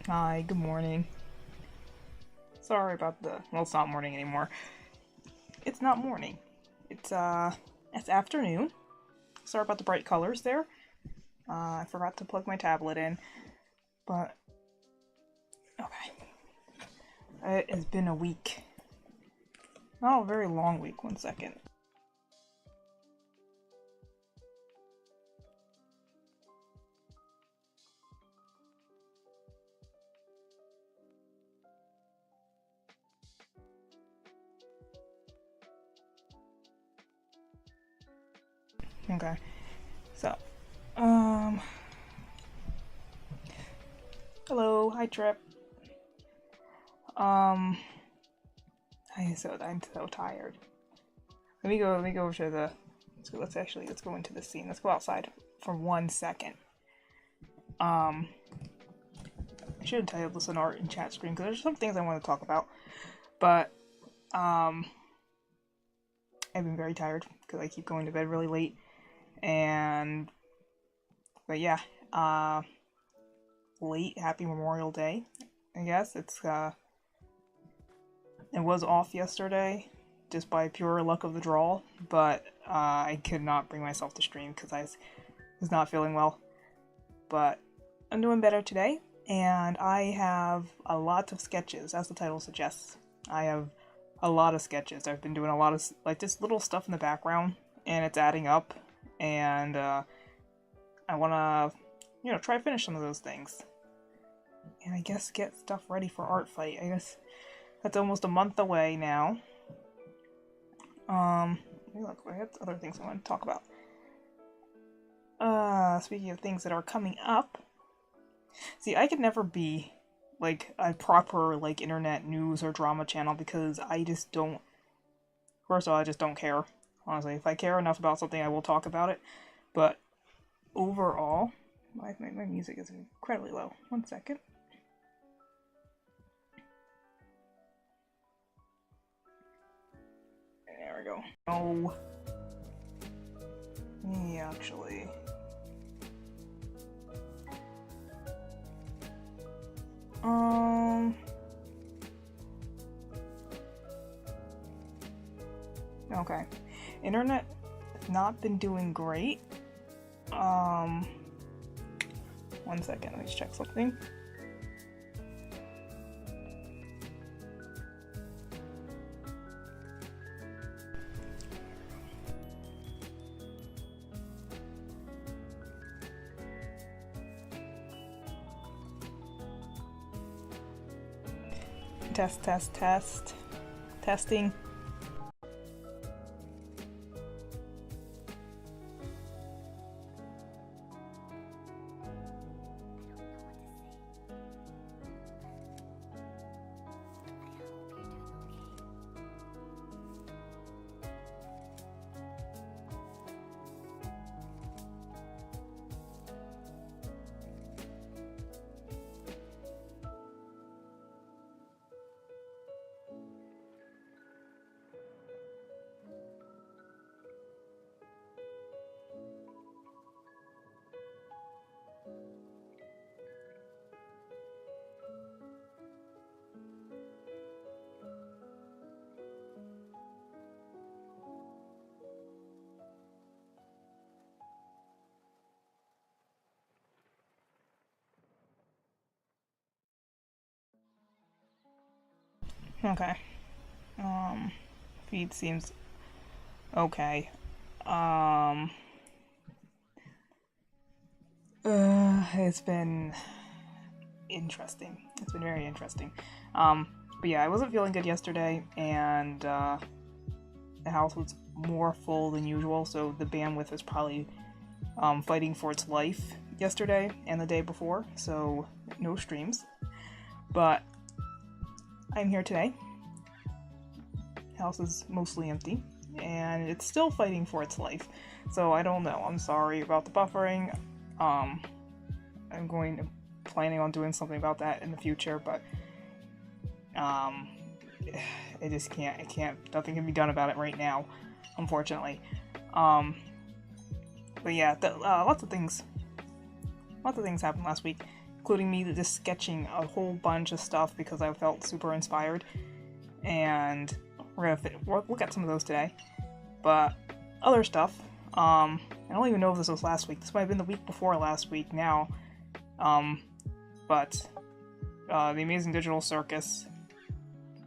Hi, good morning. Sorry about well, it's not morning anymore. It's not morning. It's afternoon. Sorry about the bright colors there. I forgot to plug my tablet in, but okay. It has been a week. Not a very long week, 1 second. Okay, so, hello, hi Trip. Um, I'm so tired. Let me go to the, let's go into the scene. Let's go outside for 1 second. I should have titled this an art and chat screen because there's some things I want to talk about, but, I've been very tired because I keep going to bed really late, but yeah, late Happy Memorial Day, I guess. It was off yesterday, just by pure luck of the draw, but I could not bring myself to stream because I was not feeling well. But I'm doing better today, and I have a lot of sketches, as the title suggests. I have a lot of sketches. I've been doing a lot of, just little stuff in the background, and it's adding up, and I want to, try to finish some of those things. And I guess get stuff ready for Art Fight. I guess that's almost a month away now. Look, I have other things I want to talk about. Speaking of things that are coming up. See, I could never be, a proper, internet news or drama channel because I just don't... First of all, I just don't care. Honestly, if I care enough about something, I will talk about it. But overall... My music is incredibly low. 1 second. There we go. Oh. Yeah, actually. Okay. Internet has not been doing great. 1 second, let me just check something. Test. Testing. Okay. Feed seems okay. It's been interesting. It's been very interesting. But yeah, I wasn't feeling good yesterday, and the house was more full than usual, so the bandwidth was probably fighting for its life yesterday and the day before, so no streams. But I'm here today. House is mostly empty, and it's still fighting for its life. So I don't know. I'm sorry about the buffering. I'm planning on doing something about that in the future, but I just can't. Nothing can be done about it right now, unfortunately. But yeah, lots of things happened last week. including me just sketching a whole bunch of stuff because I felt super inspired. And we're gonna look at some of those today. But other stuff, I don't even know if this was last week. This might have been the week before last week now. But The Amazing Digital Circus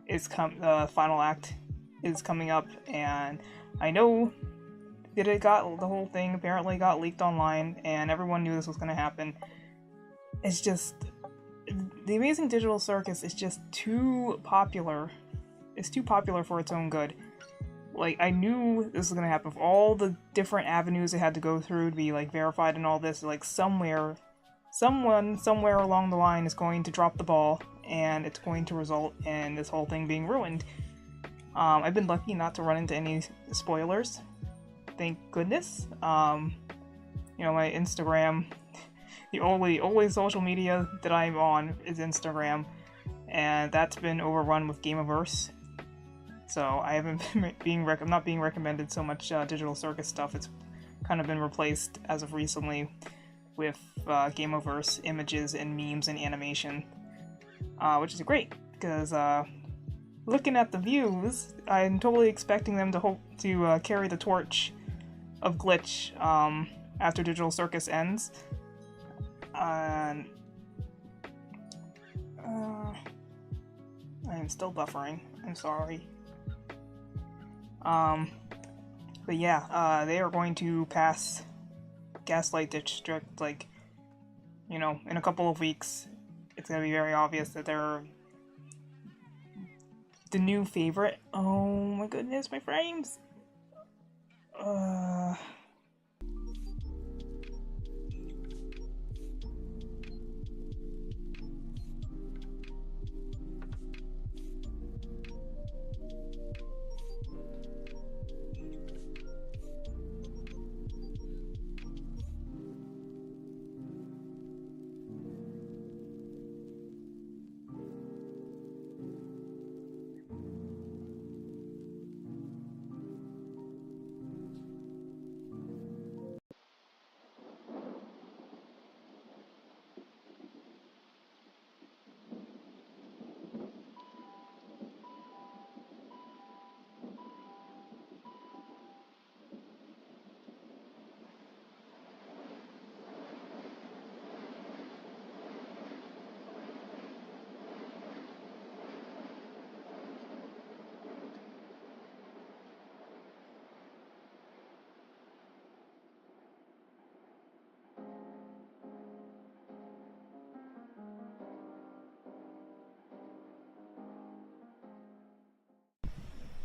is the final act is coming up, and I know that the whole thing apparently got leaked online, and everyone knew this was going to happen. It's just, The Amazing Digital Circus is just too popular. It's too popular for its own good. Like, I knew this was going to happen. For all the different avenues it had to go through to be, like, verified and all this, like, someone, somewhere along the line is going to drop the ball, and it's going to result in this whole thing being ruined. I've been lucky not to run into any spoilers. Thank goodness. My Instagram, the only social media that I'm on is Instagram, and that's been overrun with Gameaverse. So I haven't been I'm not being recommended so much Digital Circus stuff. It's kind of been replaced as of recently with Gameaverse images and memes and animation, which is great because looking at the views, I'm totally expecting them to carry the torch of Glitch after Digital Circus ends. And I am still buffering. I'm sorry. But yeah, they are going to pass Gaslight District, like, in a couple of weeks. It's gonna be very obvious that they're the new favorite. Oh my goodness, my frames!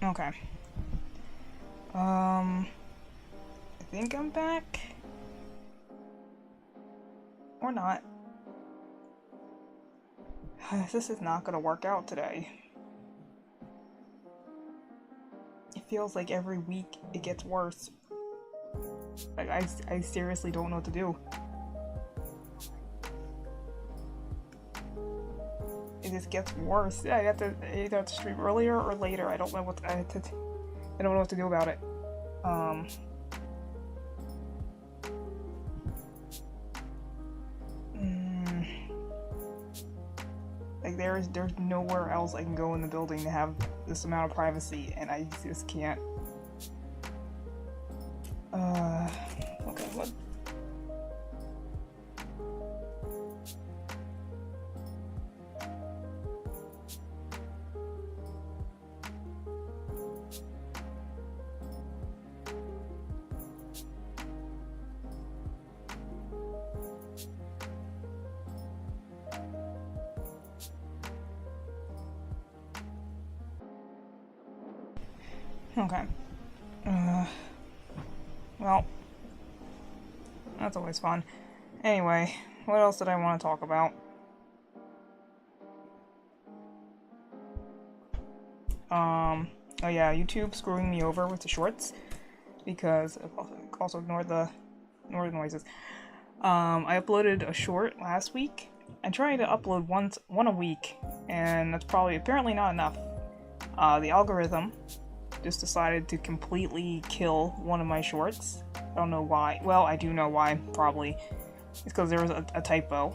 Okay. I think I'm back. Or not. This is not gonna work out today. It feels like every week it gets worse. Like, I seriously don't know what to do. It just gets worse. I have to either have to stream earlier or later. I don't know what I don't know what to do about it. Like there's nowhere else I can go in the building to have this amount of privacy, and I just can't. Okay, what? Okay. Well, that's always fun. Anyway, what else did I want to talk about? Oh yeah, YouTube screwing me over with the shorts because also ignore the noises. I uploaded a short last week. I try to upload one a week, and that's apparently not enough. The algorithm just decided to completely kill one of my shorts. I don't know why. Well, I do know why, probably. It's because there was a typo.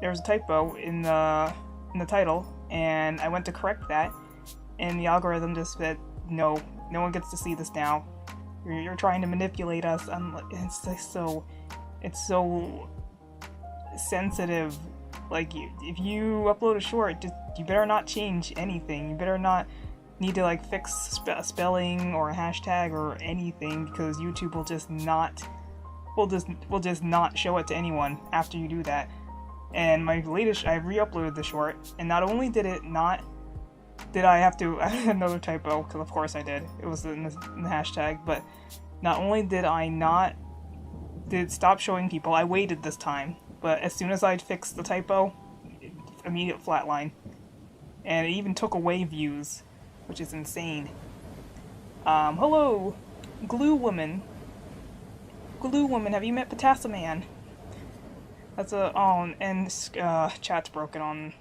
there was a typo in the title, and I went to correct that, and the algorithm just said, no one gets to see this now. You're trying to manipulate us. It's like it's so sensitive. Like, if you upload a short, you better not change anything. You better not need to like fix spelling or a hashtag or anything, because YouTube will just not show it to anyone after you do that. And my latest, I re-uploaded the short, and not only did I have to add another typo, because of course I did. It was in the hashtag, but not only did it stop showing people, I waited this time, but as soon as I'd fixed the typo, immediate flatline. And it even took away views, which is insane. Hello, Glue Woman. Glue Woman, have you met Potassaman? That's and chat's broken on.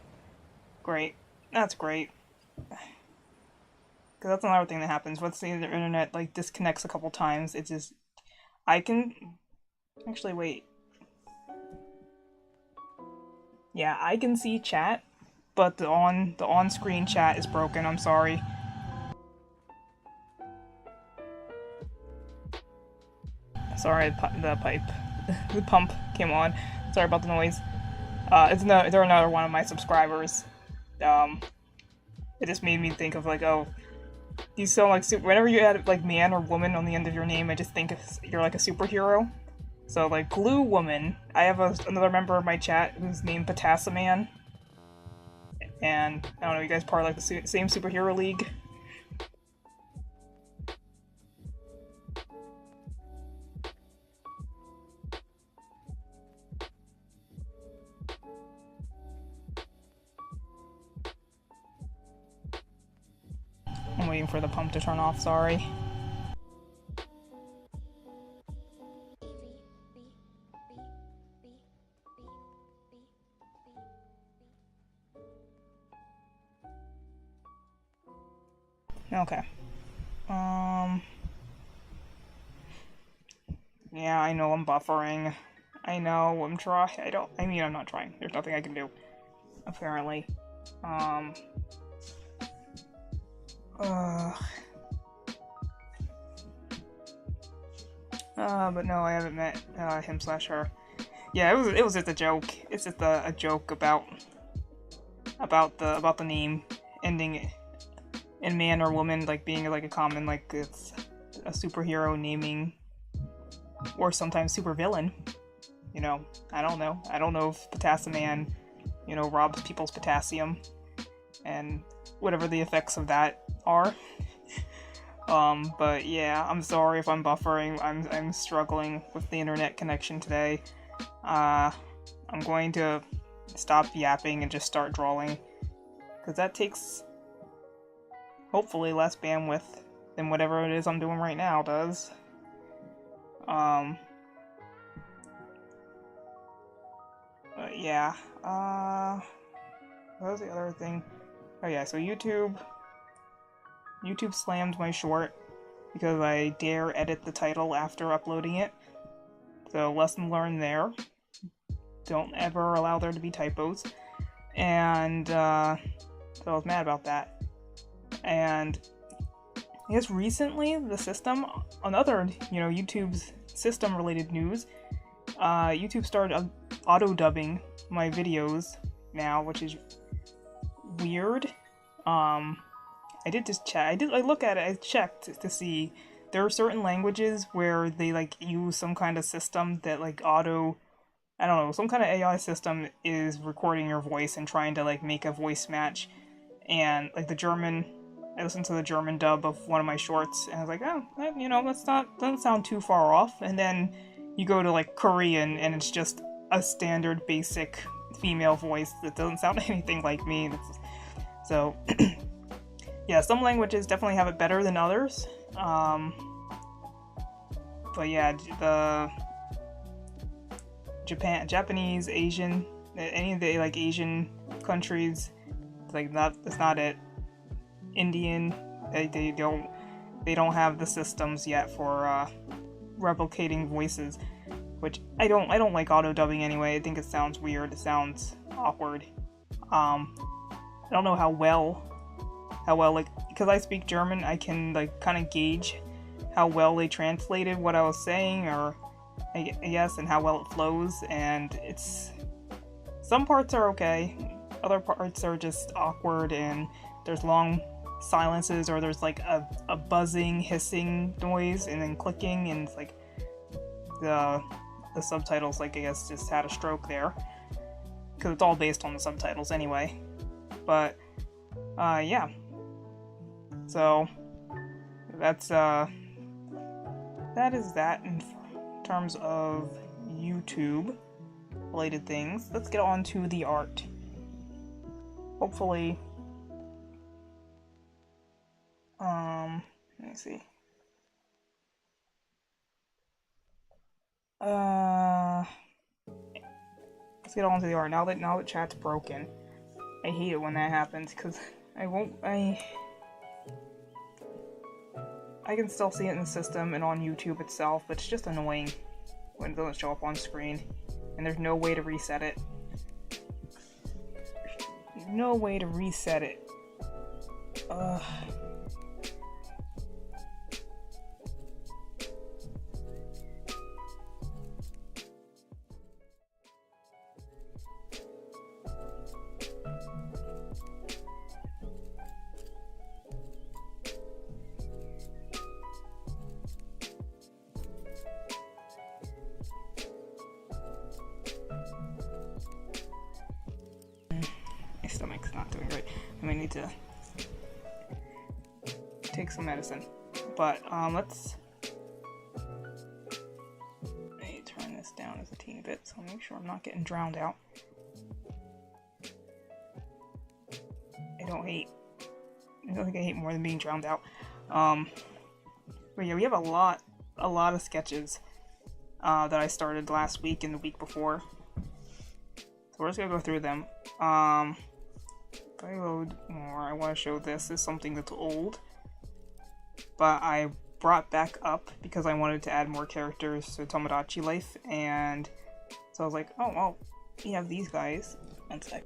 Great. That's great. Because that's another thing that happens. Once the internet, like, disconnects a couple times, it's just... I can... Actually, wait. Yeah, I can see chat, but the on-screen chat is broken. I'm sorry. Sorry, the pump came on. Sorry about the noise. They're another one of my subscribers. It just made me think of, like, oh, you sound like whenever you add like man or woman on the end of your name, I just think you're like a superhero. So, like, Glue Woman. I have another member of my chat who's named Potassaman. And I don't know, you guys part of like the same superhero league? I'm waiting for the pump to turn off, sorry. Okay. Yeah, I know I'm buffering. I know I'm trying. I'm not trying. There's nothing I can do, apparently. But no, I haven't met him/her. Yeah, it was just a joke. It's just a joke about the name ending in man or woman, like being like a common, like it's a superhero naming, or sometimes supervillain. You know, I don't know. I don't know if Potassaman, robs people's potassium and whatever the effects of that are. But yeah, I'm sorry if I'm buffering. I'm struggling with the internet connection today. I'm going to stop yapping and just start drawing, because that takes hopefully less bandwidth than whatever it is I'm doing right now does. But yeah, what was the other thing? Oh yeah, so YouTube slammed my short because I dare edit the title after uploading it. So lesson learned there. Don't ever allow there to be typos. And so I was mad about that. And I guess recently the system, on other, YouTube's system related news, YouTube started auto-dubbing my videos now, which is weird. I did just check. I look at it. I checked to see there are certain languages where they like use some kind of system that like I don't know, some kind of AI system is recording your voice and trying to like make a voice match. And like the German, I listened to the German dub of one of my shorts, and I was like, oh, doesn't sound too far off. And then you go to like Korean, and it's just a standard basic female voice that doesn't sound anything like me. So, yeah, some languages definitely have it better than others. But yeah, the Japanese, Asian, any of the like Asian countries, like that's not it. Indian, they don't have the systems yet for replicating voices, which I don't like auto dubbing anyway. I think it sounds weird. It sounds awkward. I don't know how well, like, because I speak German, I can, like, kind of gauge how well they translated what I was saying, or I guess, and how well it flows, and it's, some parts are okay, other parts are just awkward, and there's long silences, or there's like a buzzing, hissing noise, and then clicking, and it's like the subtitles, like, I guess just had a stroke there, because it's all based on the subtitles anyway. But yeah, so that's that is that in terms of YouTube related things. Let's get on to the art. Hopefully, let me see. Let's get on to the art. Now that chat's broken. I hate it when that happens, because I can still see it in the system and on YouTube itself, but it's just annoying when it doesn't show up on screen, and there's no way to reset it. No way to reset it. Ugh. My stomach's not doing great. I might need to take some medicine. But let's turn this down as a teeny bit, so I'll make sure I'm not getting drowned out. I don't think I hate more than being drowned out. But yeah, we have a lot of sketches that I started last week and the week before. So we're just gonna go through them. If I load more, I want to show this. This is something that's old, but I brought back up because I wanted to add more characters to Tomodachi Life, and so I was like, oh well, we have these guys. One sec.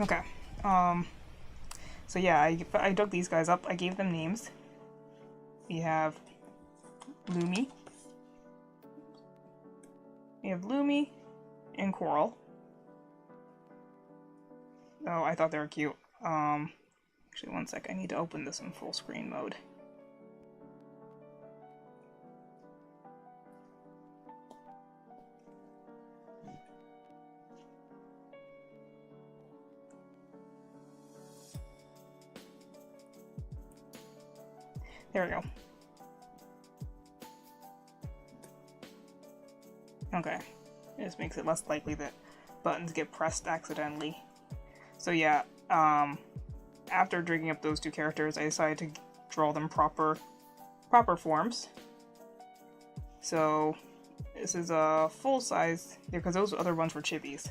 Okay, so yeah, I dug these guys up. I gave them names. We have Lumi. We have Lumi and Coral. Oh, I thought they were cute. Actually, one sec. I need to open this in full screen mode. There we go. Okay. This makes it less likely that buttons get pressed accidentally. So yeah, after drinking up those two characters, I decided to draw them proper forms. So this is a full size, because those other ones were chibis.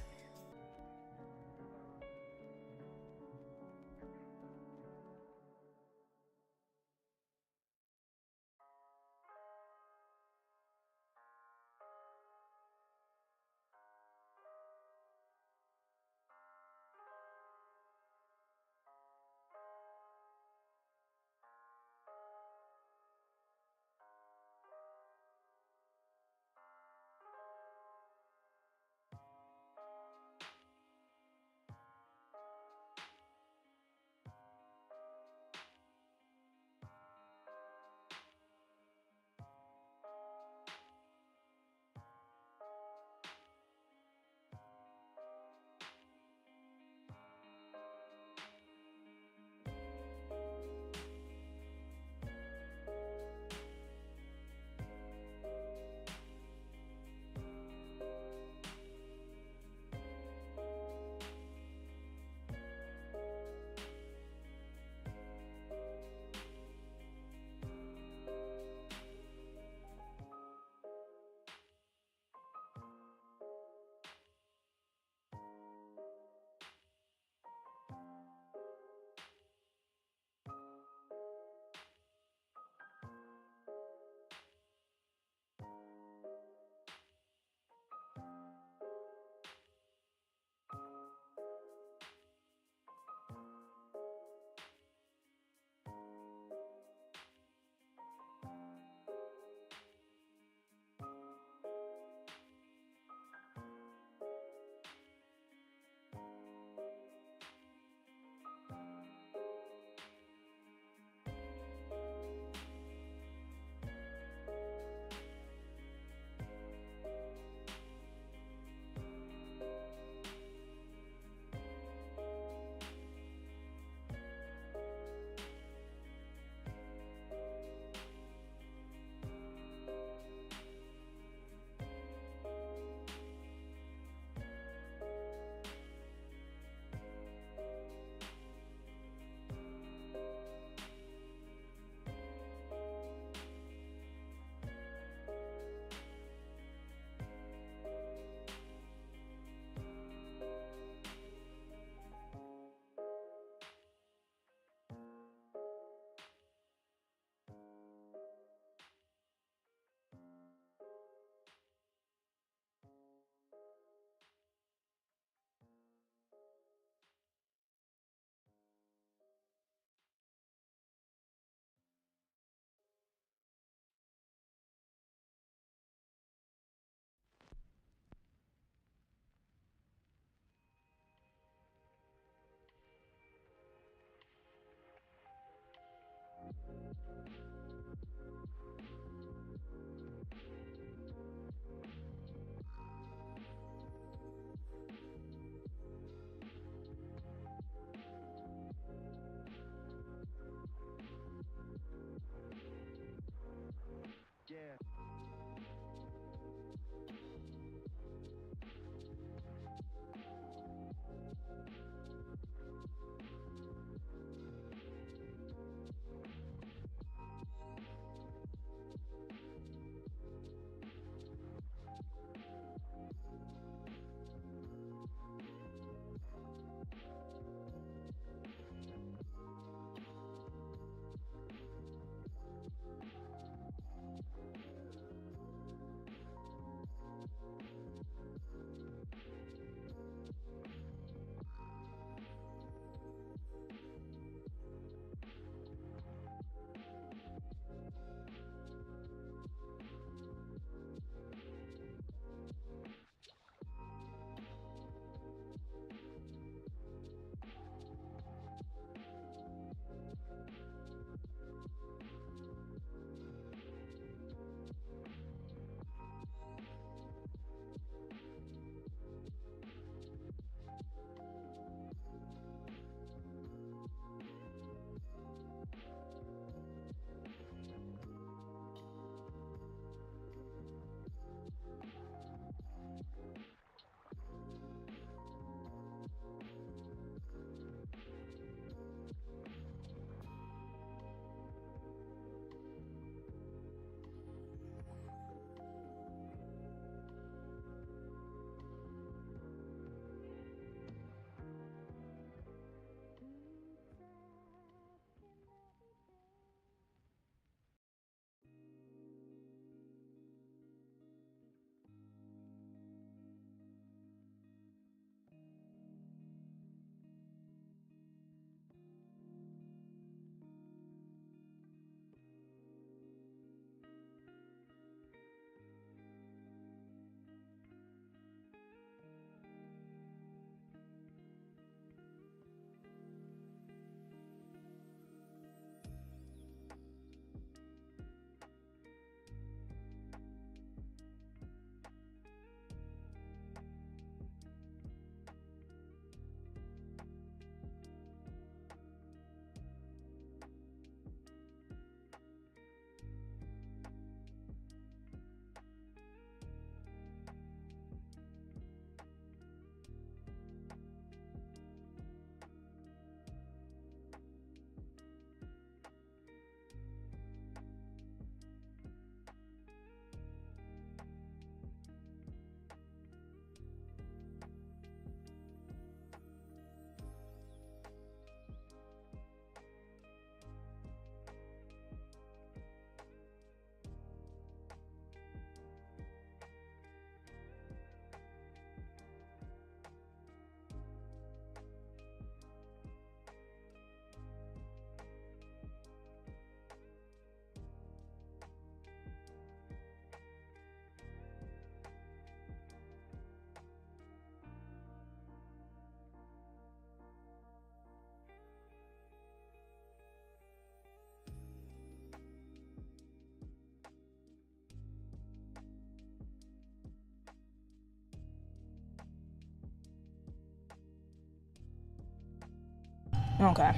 Okay.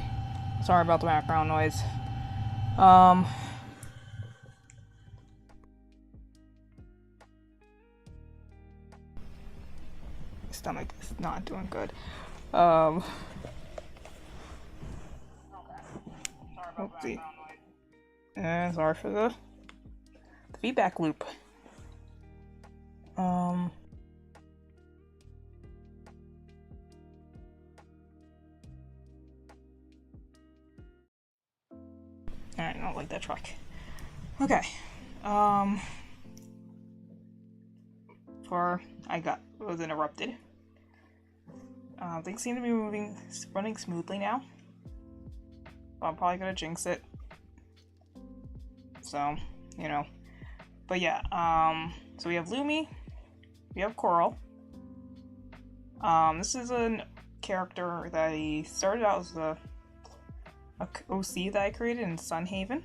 Sorry about the background noise. My stomach is not doing good. Let's see. And sorry for the feedback loop. Alright, I don't like that truck. Okay. Before I was interrupted. Things seem to be running smoothly now. I'm probably gonna jinx it. So, you know. But yeah, so we have Lumi, we have Coral. This is a character that he started out as a OC that I created in Sunhaven.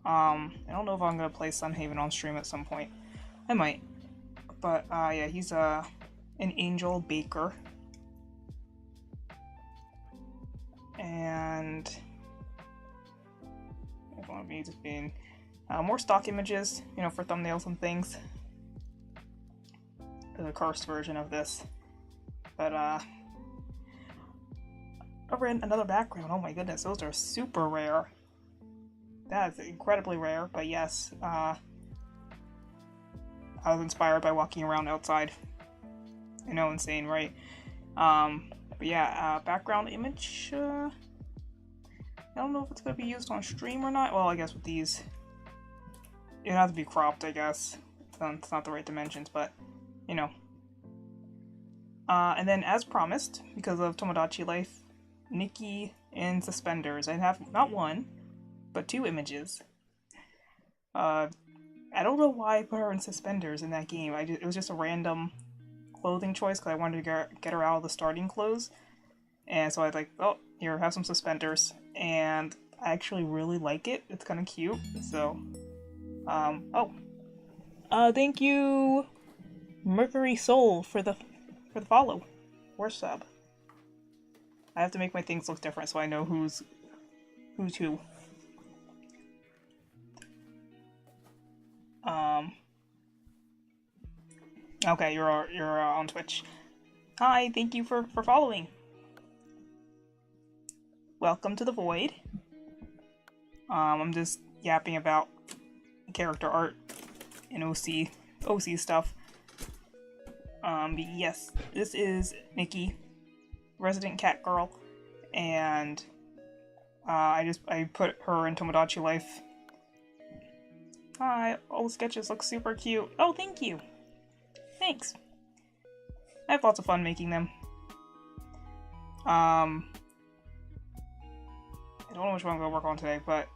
I don't know if I'm gonna play Sunhaven on stream at some point. I might. But yeah, he's an angel baker. And I want me just being more stock images, you know, for thumbnails and things. The cursed version of this. But another background. Oh my goodness, those are super rare. That is incredibly rare, but yes, I was inspired by walking around outside. I know, insane, right? But yeah, background image, I don't know if it's going to be used on stream or not. Well, I guess with these, it has to be cropped, I guess. It's not the right dimensions, but, you know. And then, as promised, because of Tomodachi Life, Nikki in suspenders. I have not one, but 2 images. I don't know why I put her in suspenders in that game. It was just a random clothing choice because I wanted to get her out of the starting clothes. And so I was like, oh, here, have some suspenders. And I actually really like it. It's kind of cute. So, thank you, Mercury Soul, for the follow or sub. I have to make my things look different so I know who's who. Okay, you're on Twitch. Hi, thank you for following. Welcome to the Void. I'm just yapping about character art and OC stuff. But yes, this is Nikki, resident cat girl, and I put her in Tomodachi Life. Hi, all the sketches look super cute. Oh, thank you. Thanks. I have lots of fun making them. I don't know which one I'm gonna work on today, but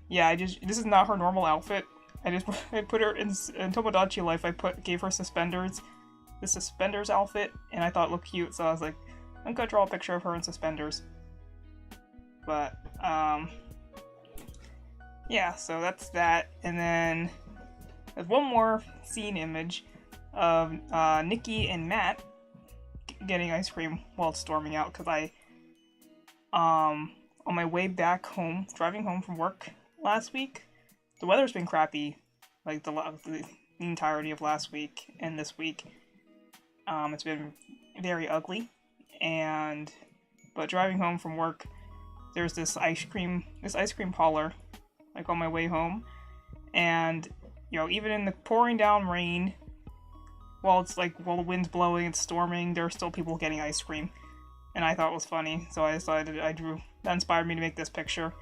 yeah, this is not her normal outfit. I put her in Tomodachi Life. Gave her suspenders, the suspenders outfit, and I thought it looked cute, so I was like, I'm gonna draw a picture of her in suspenders. But yeah, so that's that, and then there's one more scene image of Nikki and Matt getting ice cream while it's storming out, because I on my way back home, driving home from work last week, the weather's been crappy, like the entirety of last week and this week. It's been very ugly, but driving home from work, there's this ice cream parlor, like on my way home, and you know, even in the pouring down rain, while the wind's blowing, it's storming, there are still people getting ice cream. And I thought it was funny, so I decided that inspired me to make this picture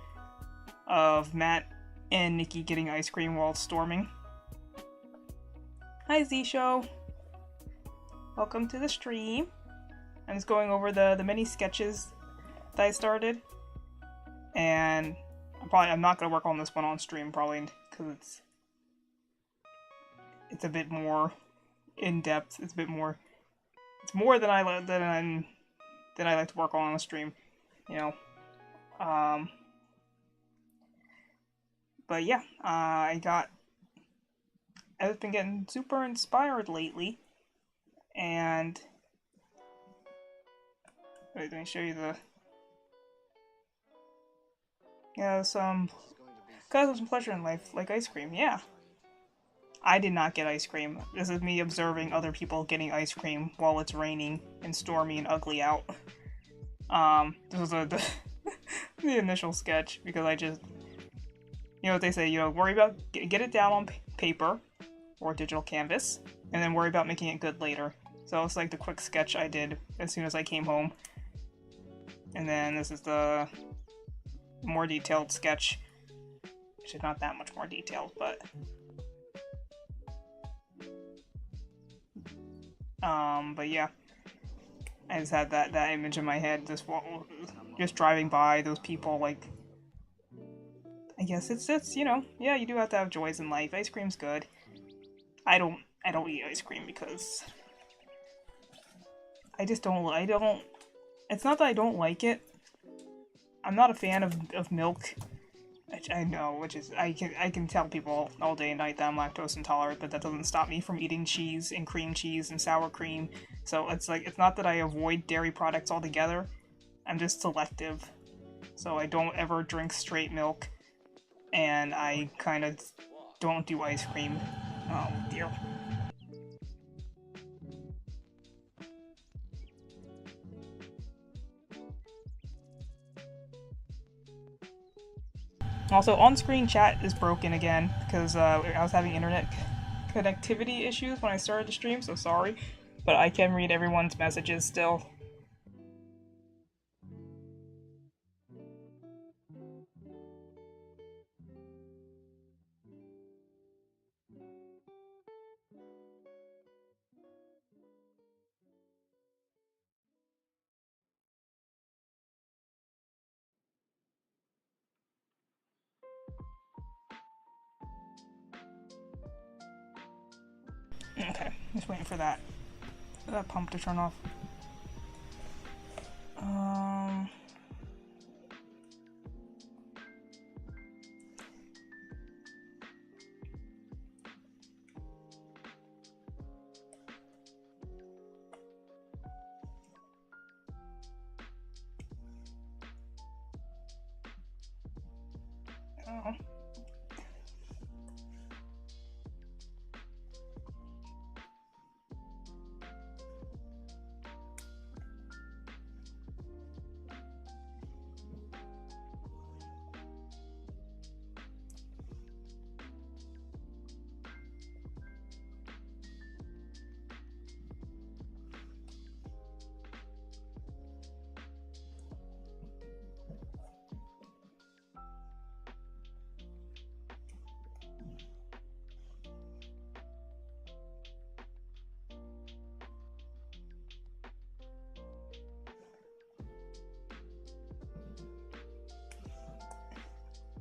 of Matt and Nikki getting ice cream while it's storming. Hi Z-Show! Welcome to the stream. I'm just going over the many sketches that I started. And I'm not going to work on this one on stream, probably, because it's a bit more in-depth, it's more than I like to work on the stream, you know. But yeah, I've been getting super inspired lately, and wait, let me show you the Yeah, gotta have some pleasure in life, like ice cream. Yeah. I did not get ice cream. This is me observing other people getting ice cream while it's raining and stormy and ugly out. This was the initial sketch because I just, you know what they say, you know, worry about, get it down on paper or digital canvas, and then worry about making it good later. So it's like the quick sketch I did as soon as I came home. And then this is the more detailed sketch, which is not that much more detailed, but yeah, I just had that image in my head, just driving by those people. Like, I guess it's you know, yeah, you do have to have joys in life. Ice cream's good. I don't eat ice cream because I just don't. It's not that I don't like it. I'm not a fan of milk. Which I know, which is I can tell people all day and night that I'm lactose intolerant, but that doesn't stop me from eating cheese and cream cheese and sour cream. So it's like, it's not that I avoid dairy products altogether. I'm just selective. So I don't ever drink straight milk, and I kind of don't do ice cream. Oh dear. Also, on-screen chat is broken again because I was having internet connectivity issues when I started the stream, so sorry. But I can read everyone's messages still. Okay, just waiting for that pump to turn off. Um. Oh.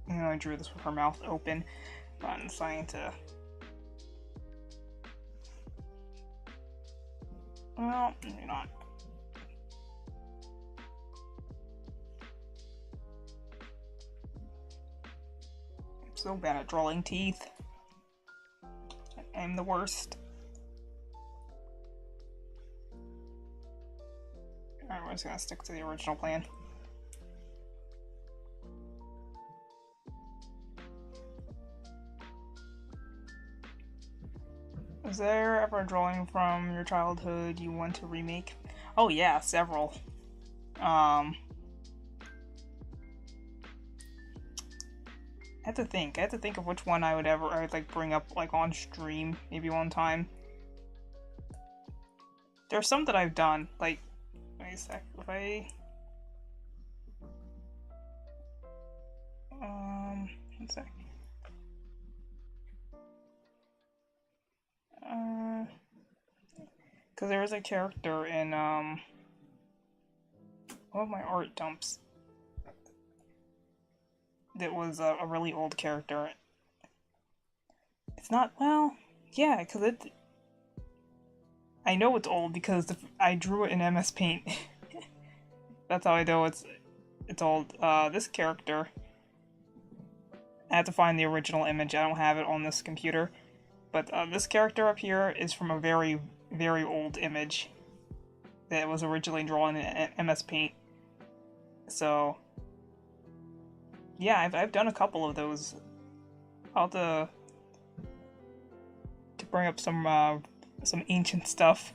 You know, I drew this with her mouth open, but I'm deciding to. Well, maybe not. I'm so bad at drawing teeth. I'm the worst. Alright, we're just gonna stick to the original plan. Is there ever a drawing from your childhood you want to remake? Oh yeah, several. I had to think. I had to think of which one I would like bring up like on stream maybe one time. There's some that I've done. Like, wait a sec. If I one sec. Because there was a character in one of my art dumps that was a really old character. It's not, well, yeah, because I know it's old because I drew it in MS Paint. That's how I know it's old. This character, I had to find the original image. I don't have it on this computer, but this character up here is from a very, very old image that was originally drawn in MS Paint. So Yeah, I've done a couple of those. I'll have to bring up some ancient stuff.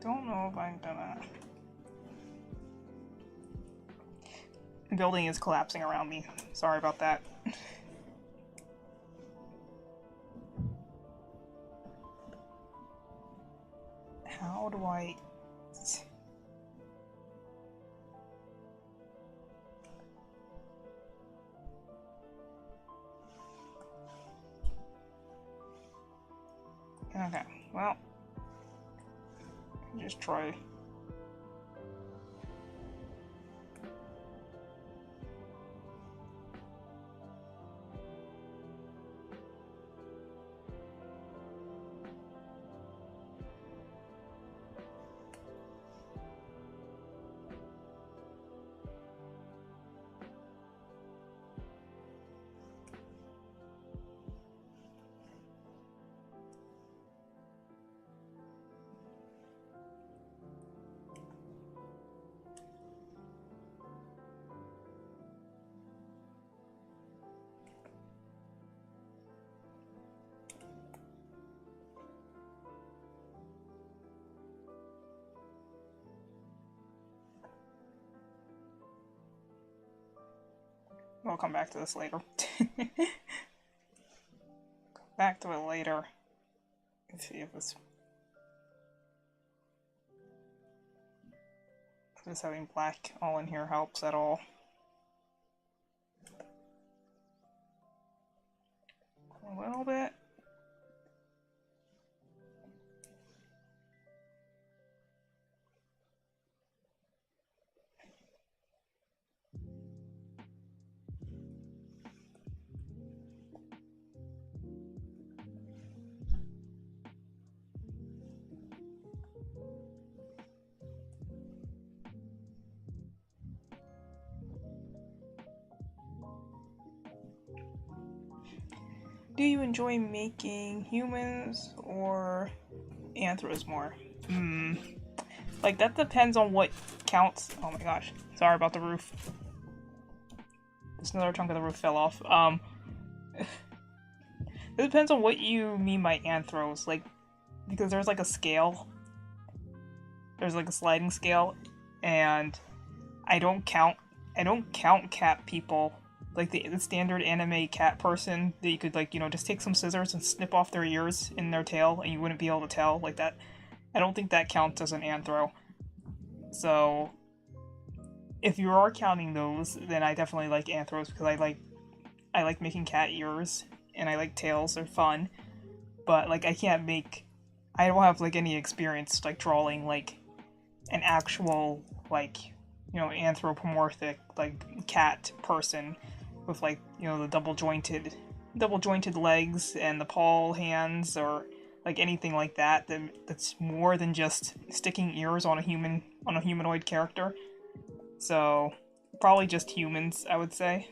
Don't know if I'm gonna. The building is collapsing around me. Sorry about that. How do I... Okay, well... just try... We'll come back to this later. Back to it later. Let's see if this... Just having black all in here helps at all. A little bit. Do you enjoy making humans or anthros more? Like, that depends on what counts. Oh my gosh. Sorry about the roof. Just another chunk of the roof fell off. It depends on what you mean by anthros. Like, because there's like a scale. There's like a sliding scale. And I don't count cat people. Like the standard anime cat person that you could, like, you know, just take some scissors and snip off their ears and their tail and you wouldn't be able to tell, like that. I don't think that counts as an anthro. So, if you are counting those, then I definitely like anthros because I like making cat ears and I like tails, they're fun. But, like, I don't have, like, any experience, like, drawing, like, an actual, like, you know, anthropomorphic, like, cat person with, like, you know, the double jointed legs and the paw hands or like anything like that that's more than just sticking ears on a humanoid character. So probably just humans, I would say.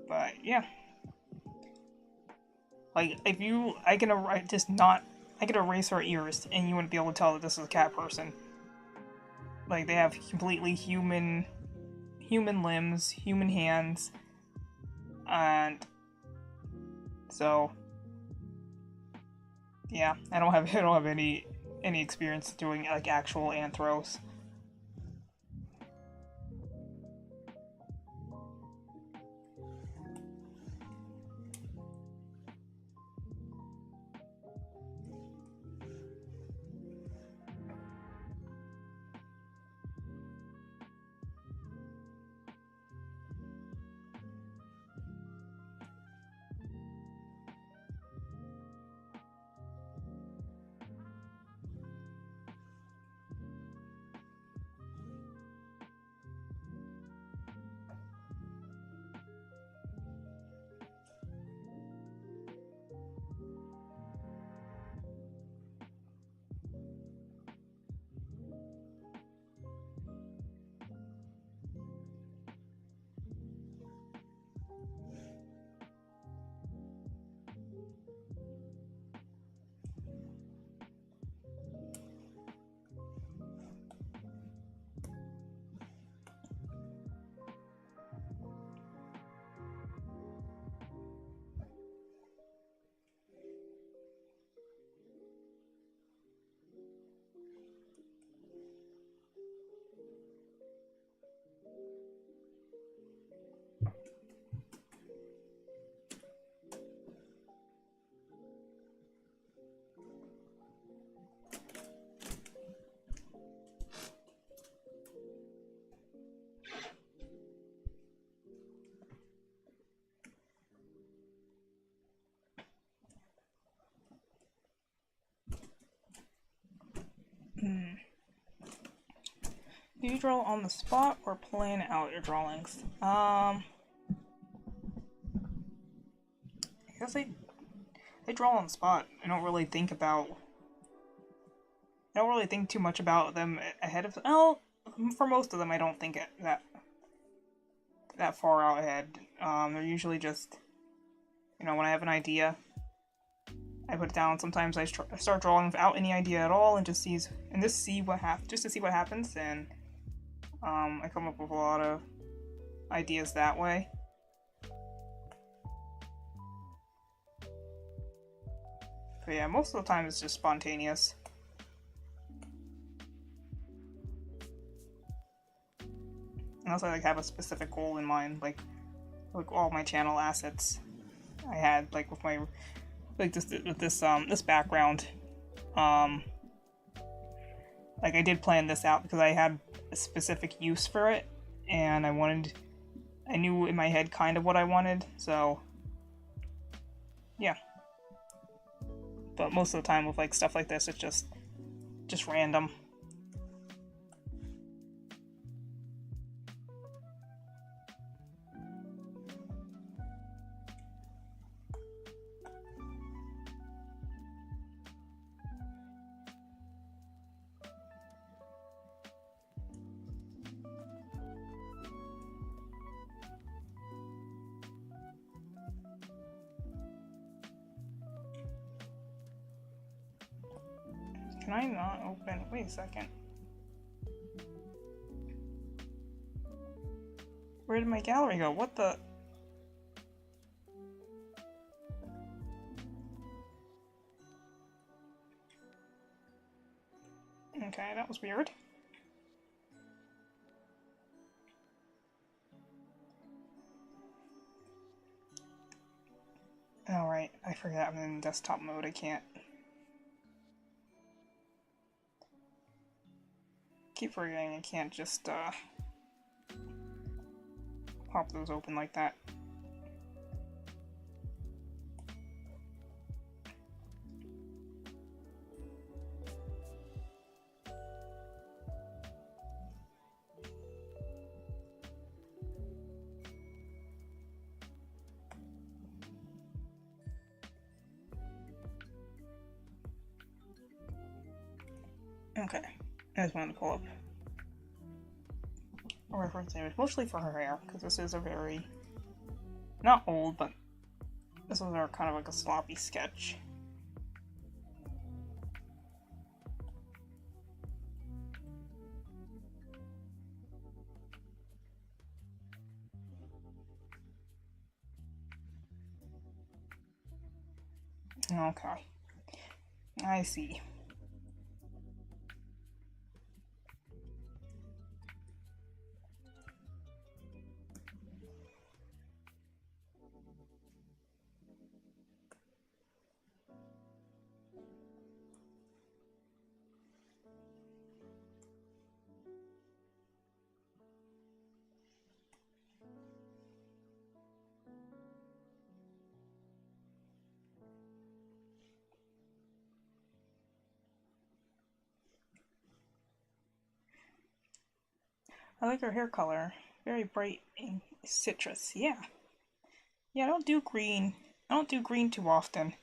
But yeah, like if you, I can erase her ears and you wouldn't be able to tell that this is a cat person. Like they have completely human limbs, human hands, and so yeah, I don't have any experience doing like actual anthros. Do you draw on the spot or plan out your drawings? I guess I draw on the spot. I don't really think too much about them ahead of. Oh, for most of them, I don't think that far out ahead. They're usually just, when I have an idea, I put it down. Sometimes I start drawing without any idea at all, and just see what happens, and I come up with a lot of ideas that way. But yeah, most of the time it's just spontaneous. Unless I have a specific goal in mind, like all my channel assets I had, with my this background. I did plan this out because I had a specific use for it, and I knew in my head kind of what I wanted, so yeah. But most of the time with stuff like this, it's just random. Can I not open? Wait a second. Where did my gallery go? What the? Okay, that was weird. Alright, I forgot I'm in desktop mode. I can't. Keep forgetting I can't just pop those open like that. Okay, I just wanted to pull up a reference image, mostly for her hair, because this is a very, not old, but this was kind of a sloppy sketch. Okay, I see. I like her hair color. Very bright and citrus. Yeah. Yeah, I don't do green. I don't do green too often.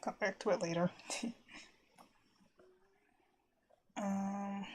Come back to it later. um,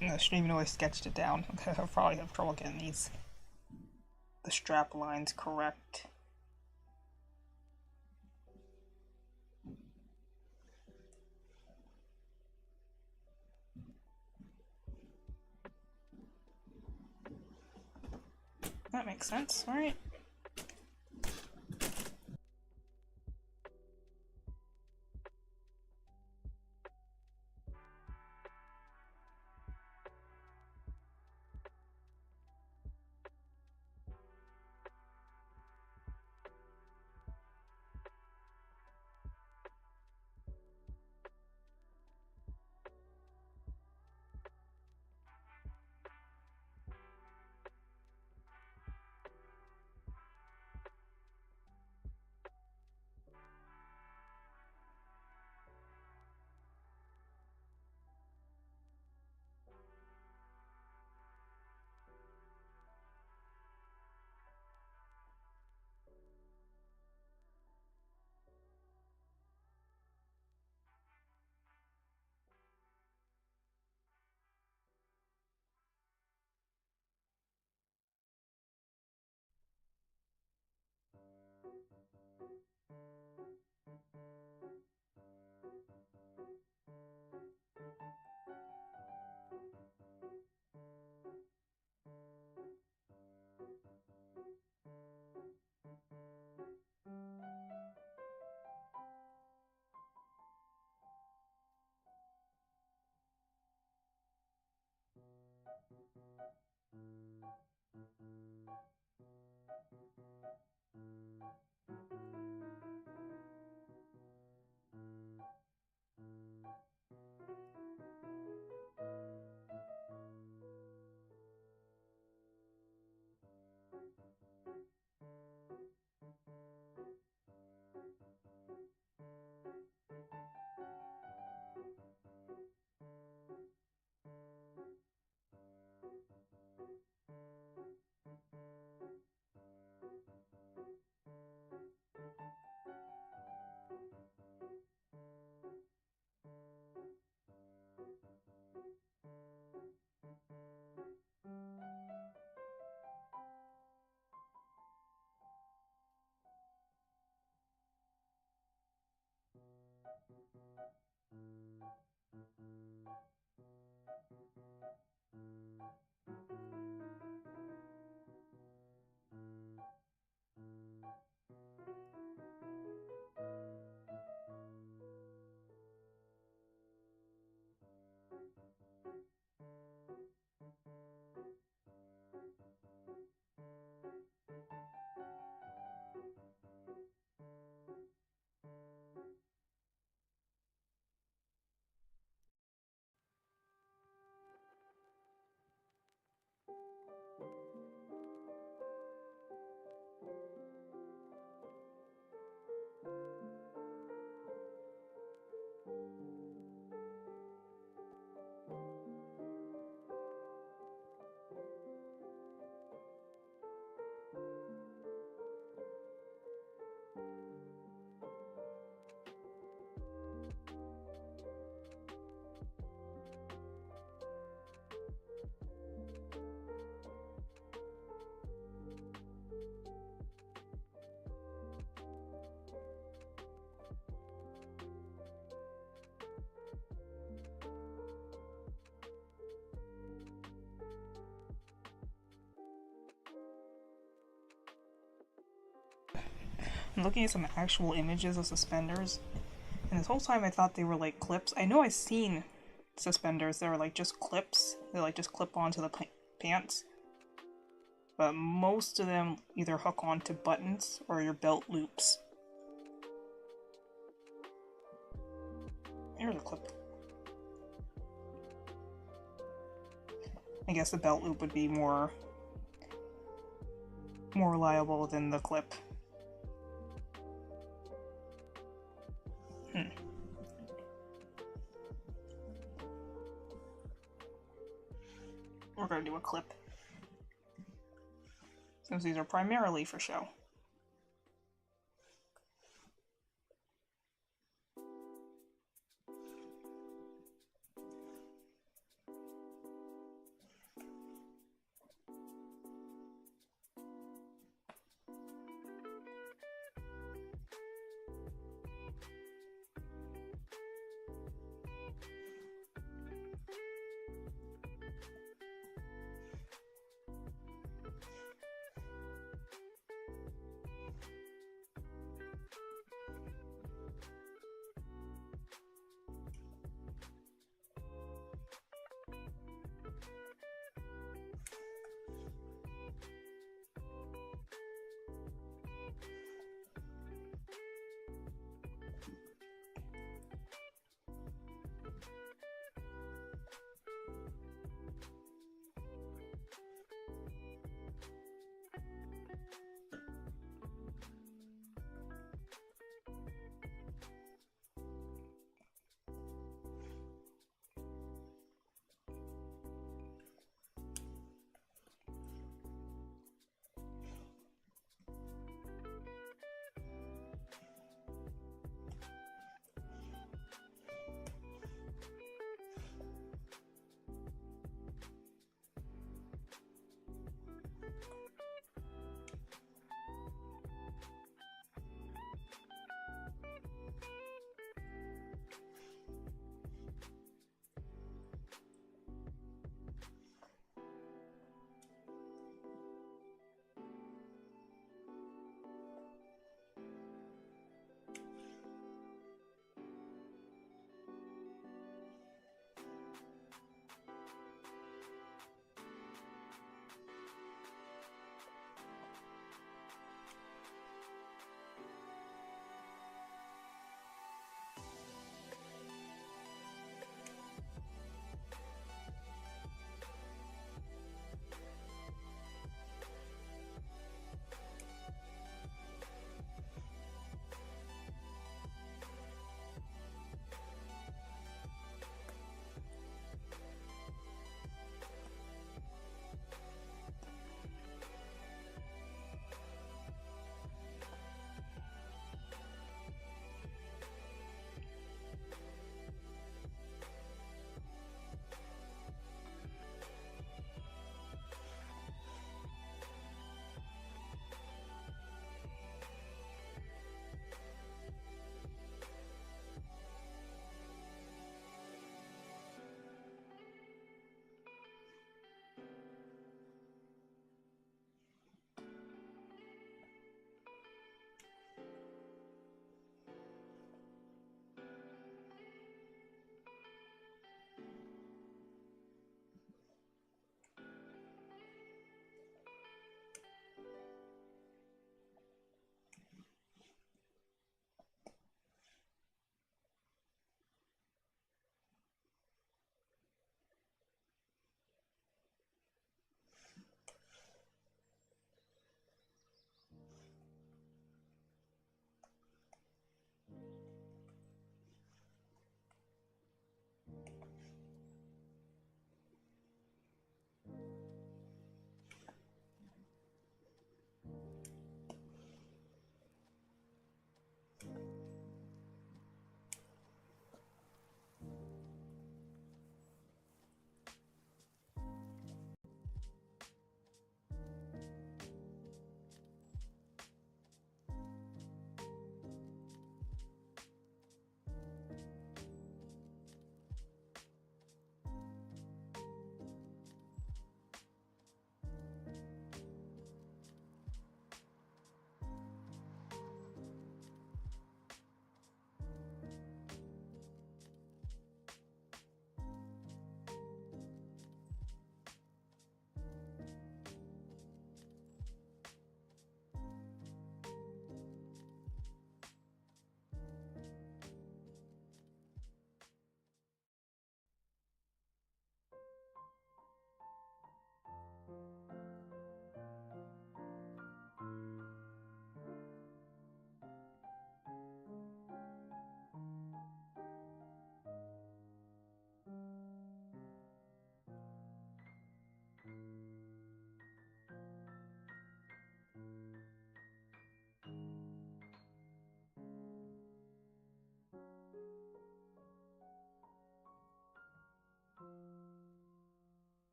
I shouldn't even know I sketched it down. I'll probably have trouble getting the strap lines correct. That makes sense, alright. I'm looking at some actual images of suspenders, and this whole time I thought they were like clips. I know I've seen suspenders that are like just clips. They like just clip onto the pants. But most of them either hook onto buttons or your belt loops. Here's a clip. I guess the belt loop would be more reliable than the clip. We're gonna do a clip, since these are primarily for show.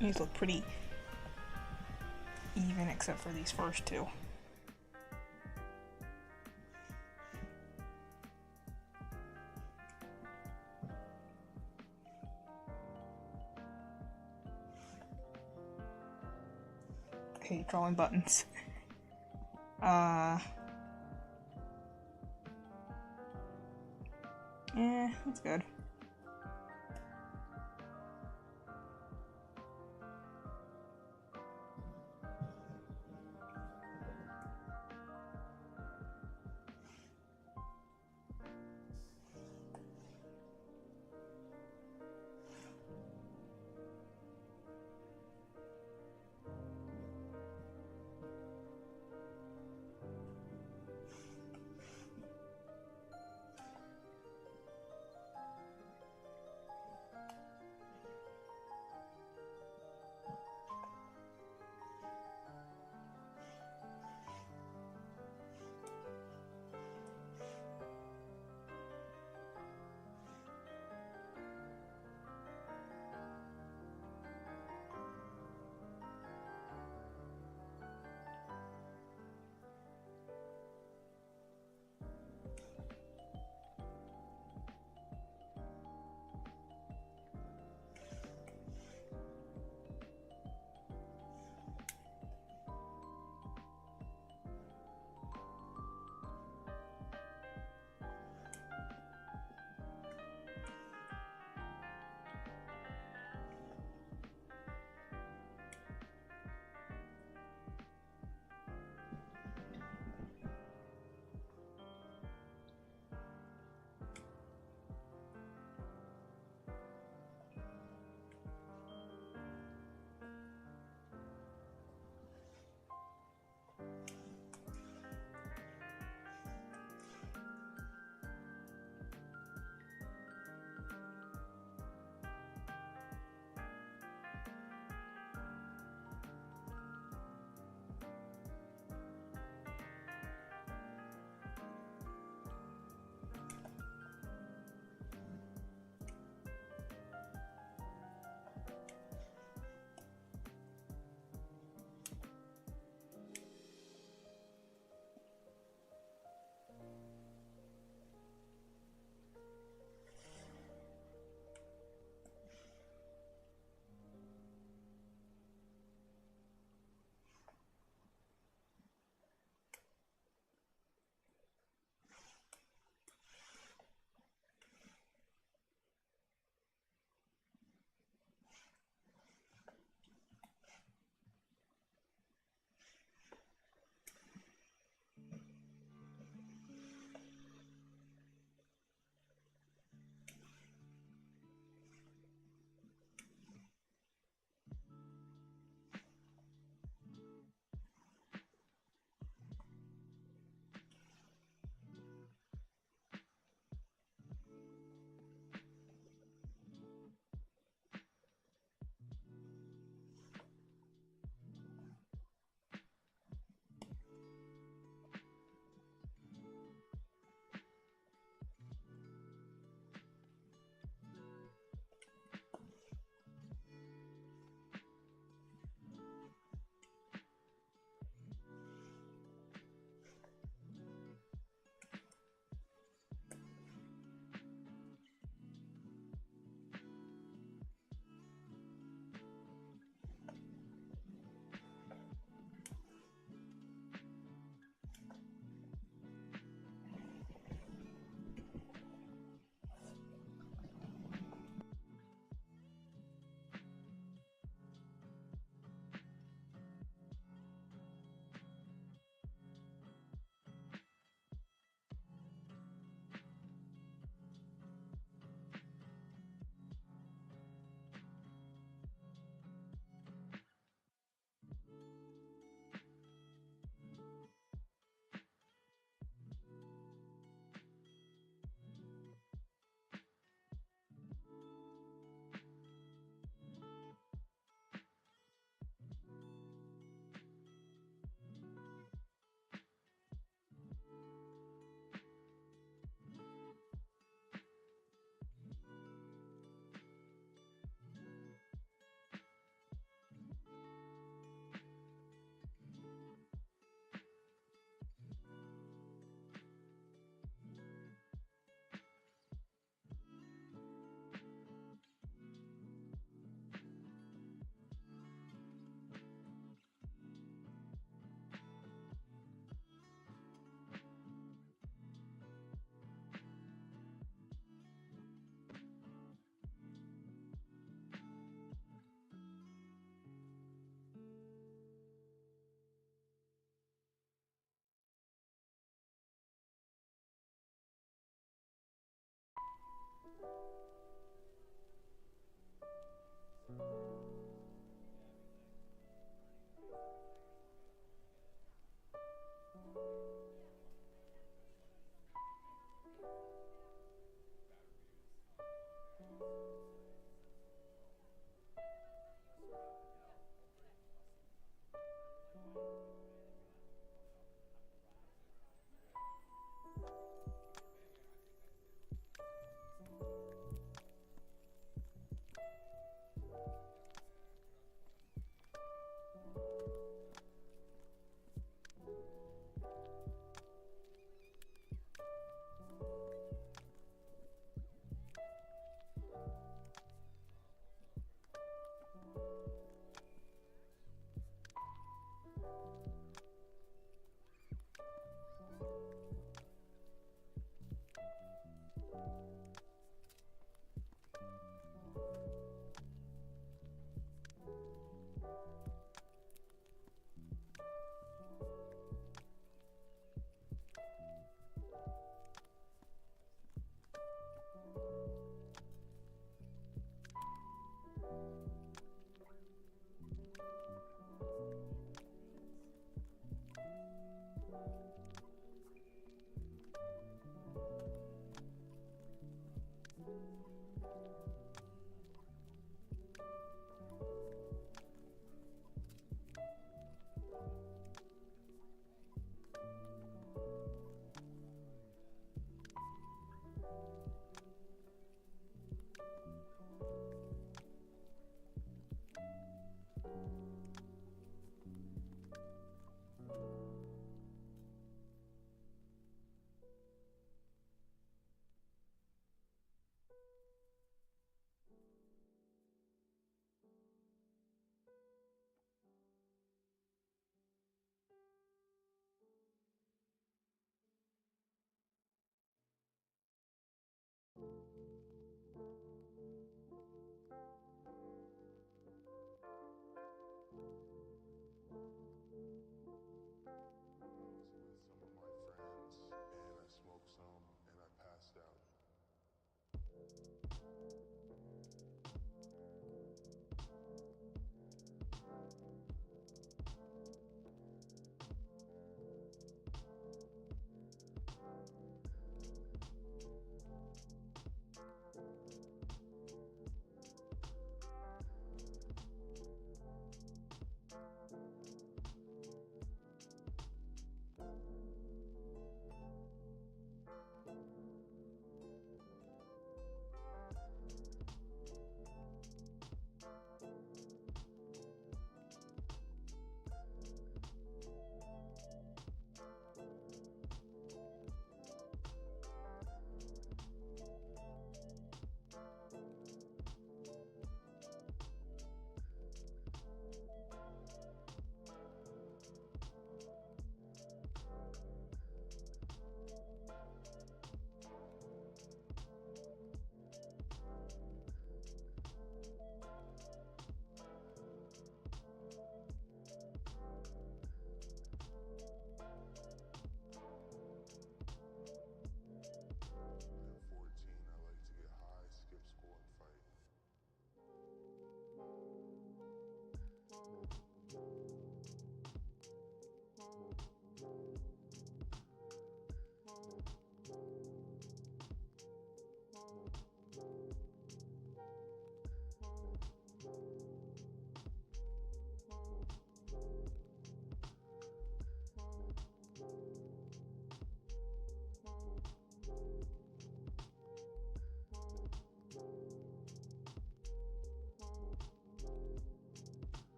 These look pretty even except for these first two. I hate drawing buttons. Yeah, that's good.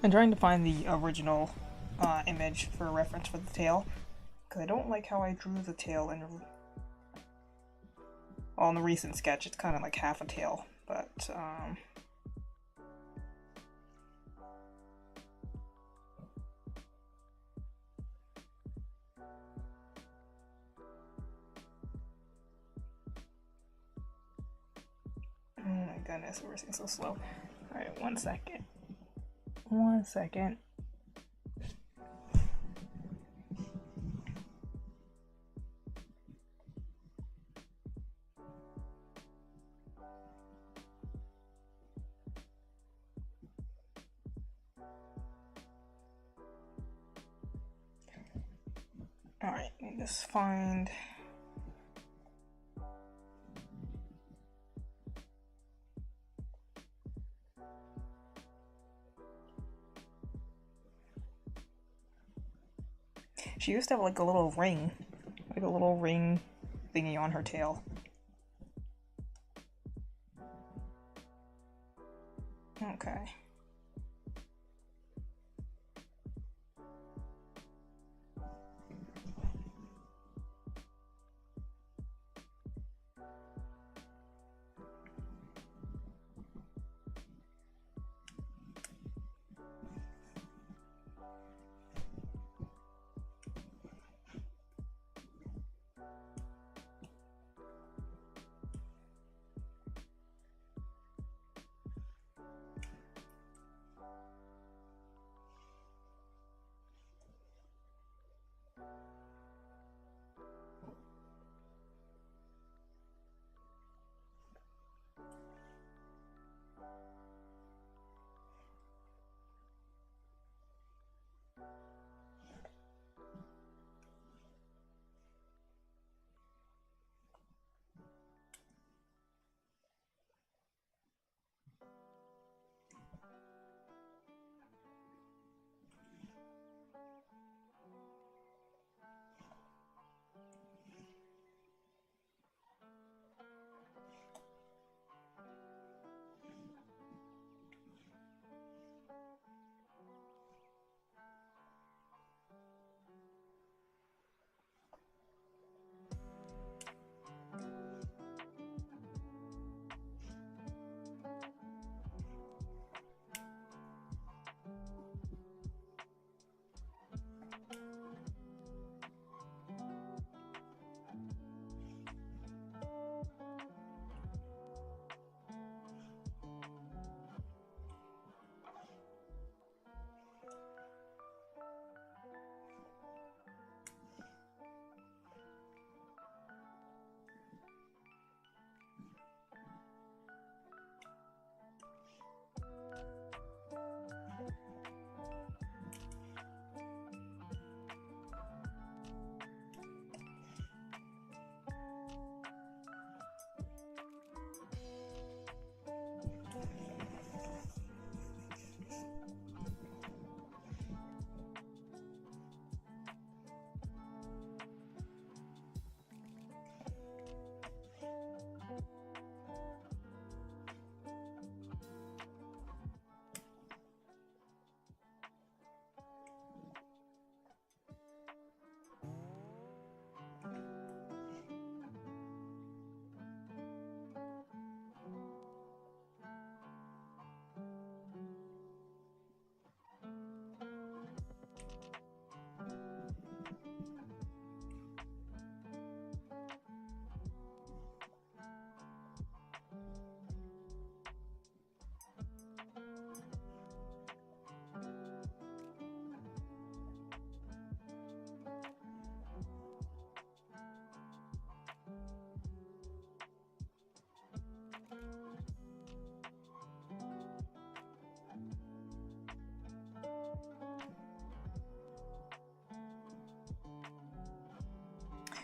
I'm trying to find the original image for a reference for the tail, because I don't like how I drew the tail in the recent sketch. It's kind of like half a tail, but oh my goodness, we're so slow. Alright, 1 second. 1 second. Alright, let me just find... She used to have like a little ring thingy on her tail. Okay.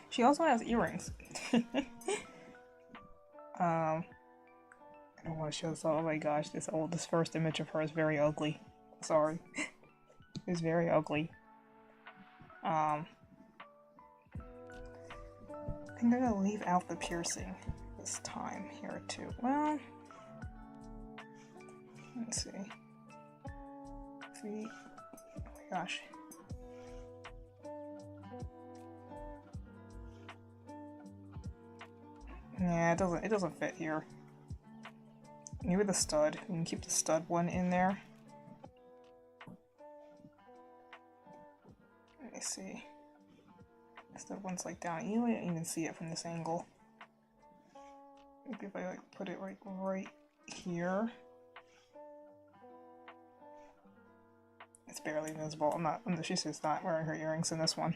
She also has earrings. I don't want to show this. Oh my gosh, this first image of her is very ugly. Sorry, it's very ugly. I think I'm gonna leave out the piercing this time here too. Well, let's see. see. Oh my gosh. Yeah, it doesn't fit here. Maybe the stud. We can keep the stud one in there. Let me see. The stud one's like down. You don't even see it from this angle. Maybe if I like put it like right here. It's barely visible. She's just not wearing her earrings in this one.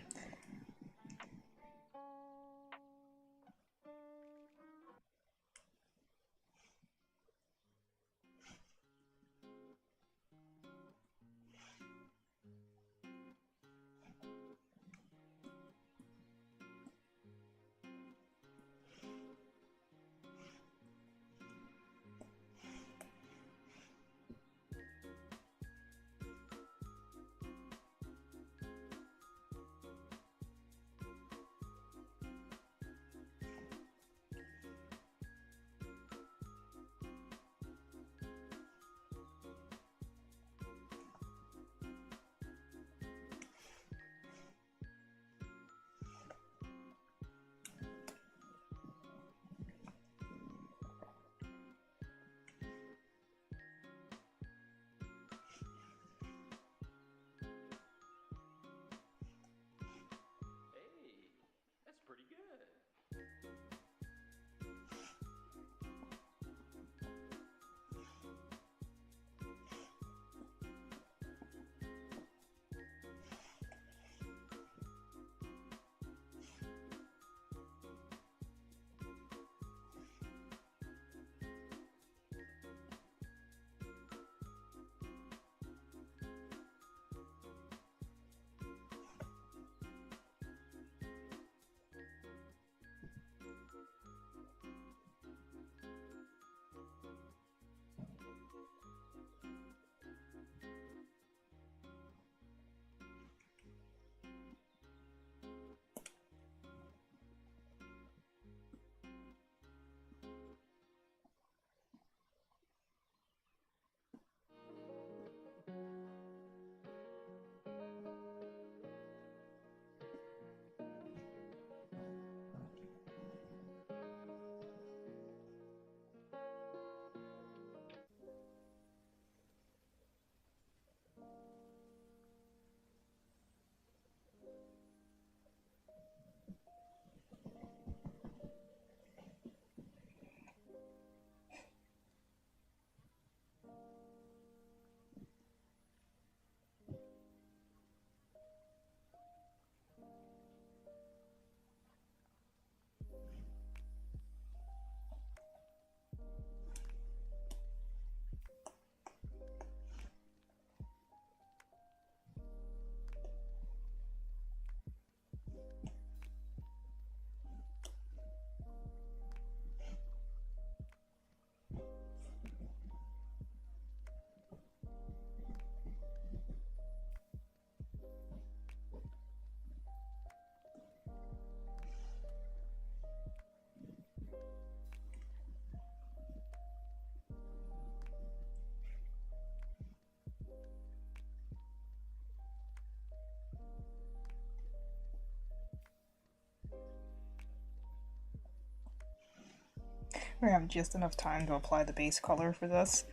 We have just enough time to apply the base color for this,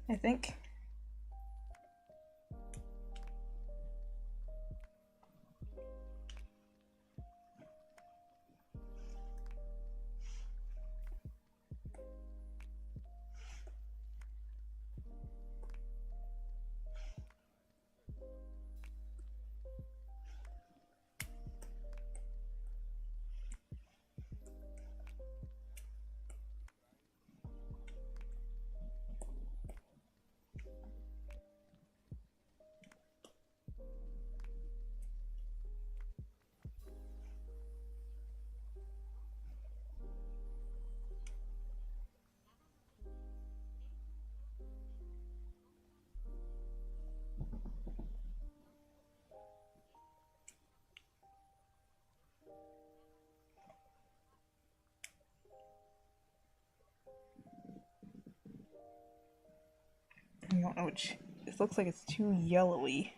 I think. I don't know which just looks like it's too yellowish.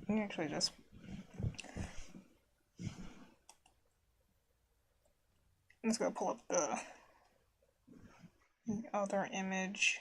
Let me actually just... I'm just gonna pull up the other image.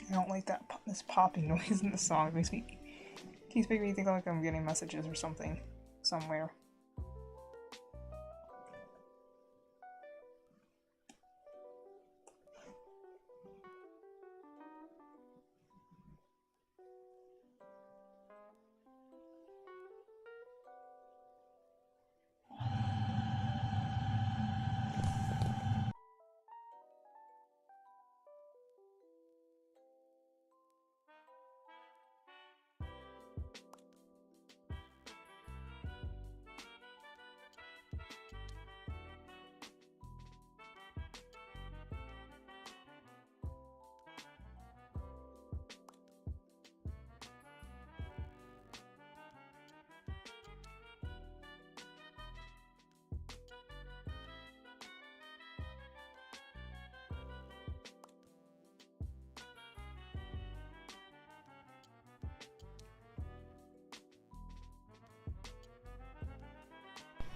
I don't like this popping noise in the song. It keeps making me think like I'm getting messages or something somewhere.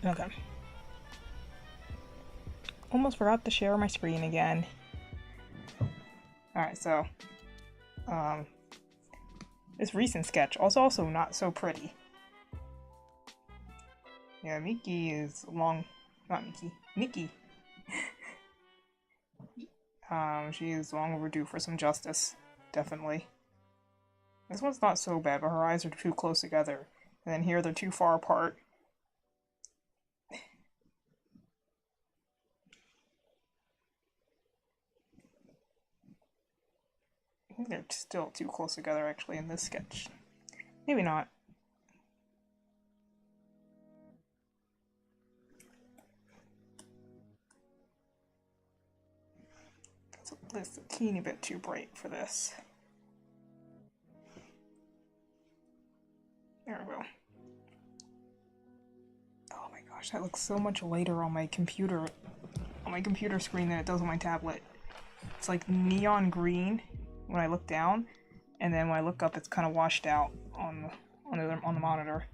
Okay. Almost forgot to share my screen again. Alright, so this recent sketch also not so pretty. Yeah, Miki is long, not Miki, Nikki. She is long overdue for some justice, definitely. This one's not so bad, but her eyes are too close together, and then here they're too far apart. I think they're still too close together, actually, in this sketch. Maybe not. It's a teeny bit too bright for this. There we go. Oh my gosh, that looks so much lighter on my computer screen than it does on my tablet. It's like neon green when I look down, and then when I look up, it's kind of washed out on the monitor.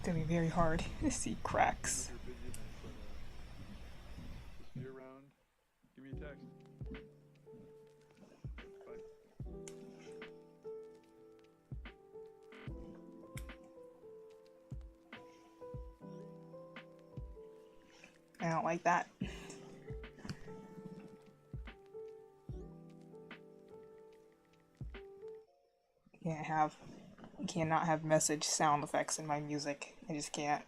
It's gonna be very hard to see cracks. Just be around. Give me a text. Bye. I don't like that. Cannot have message sound effects in my music. I just can't.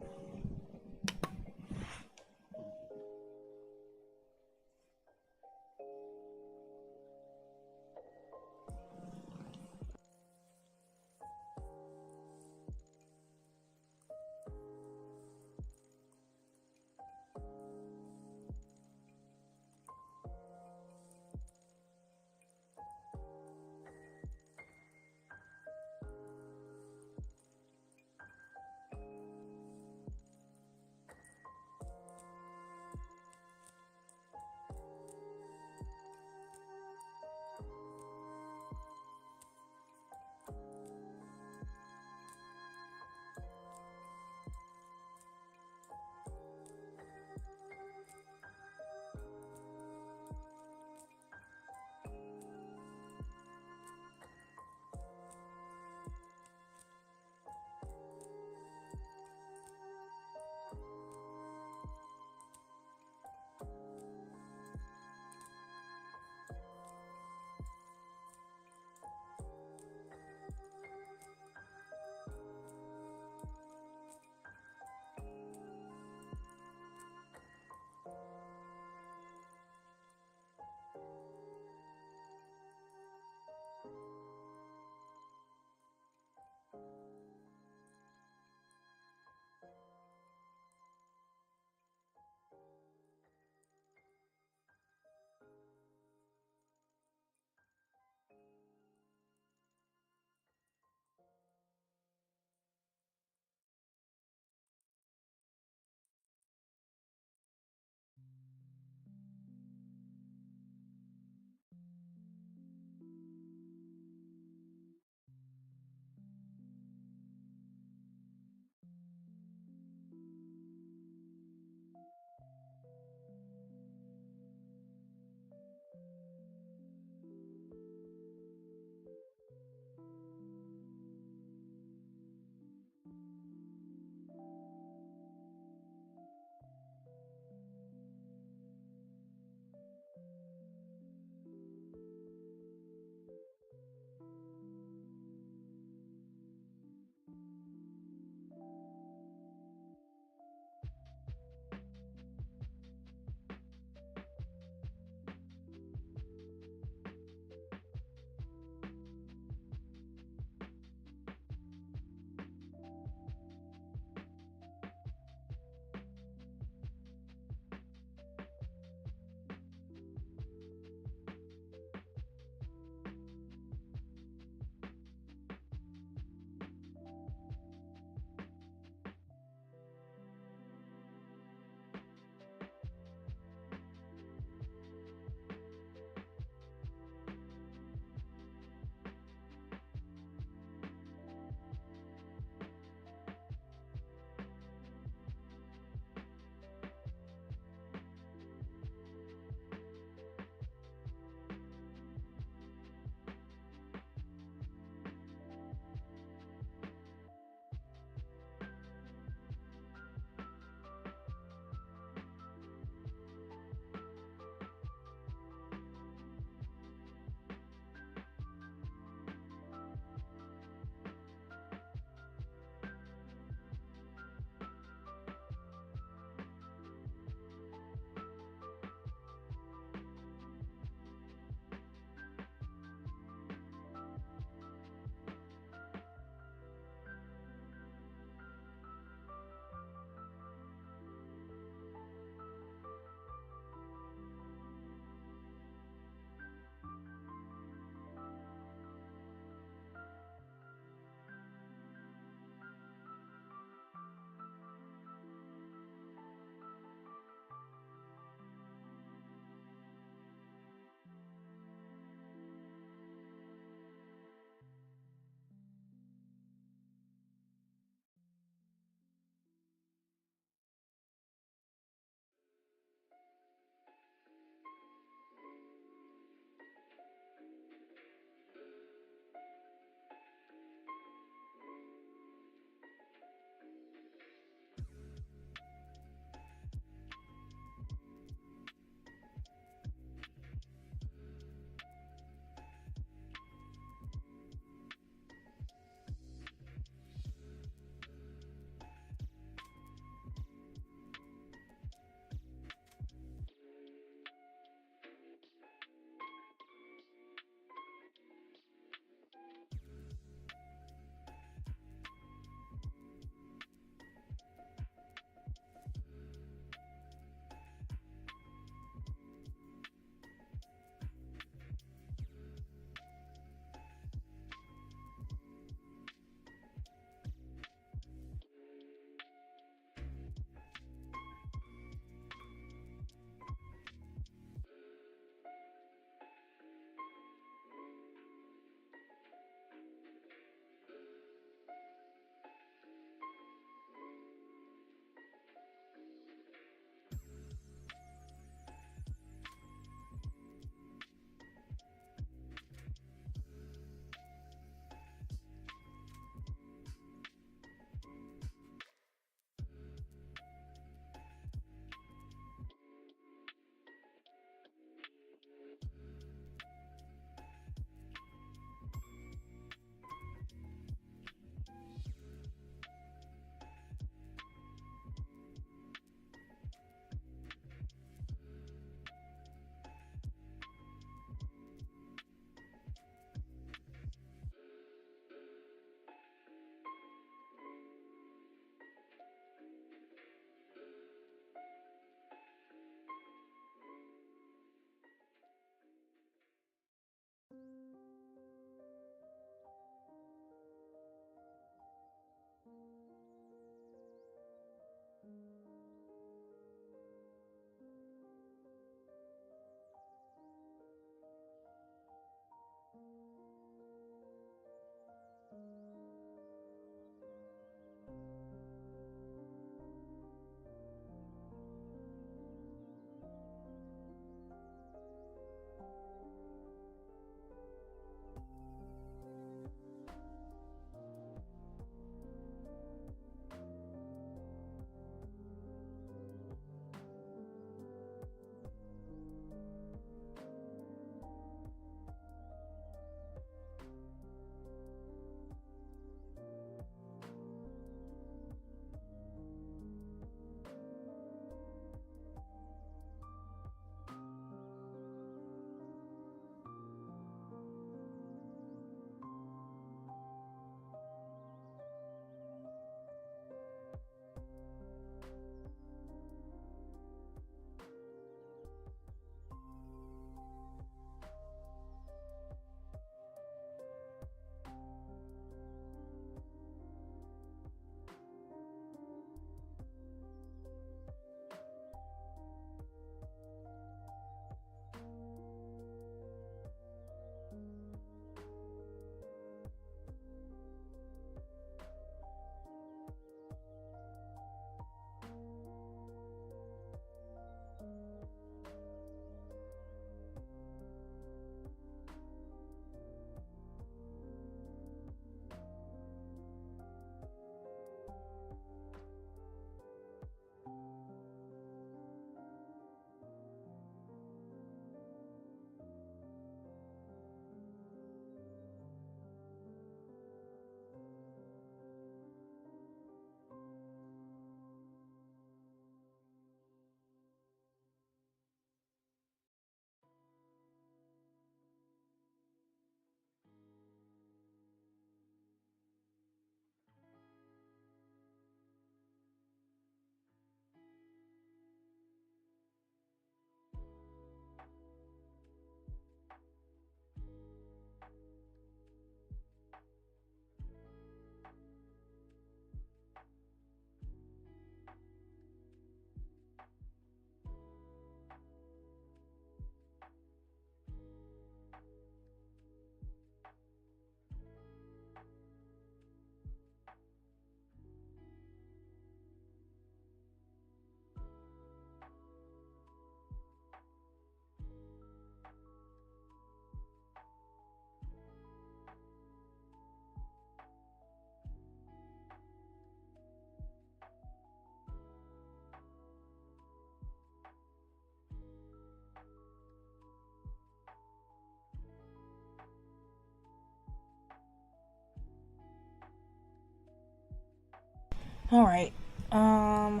Alright, I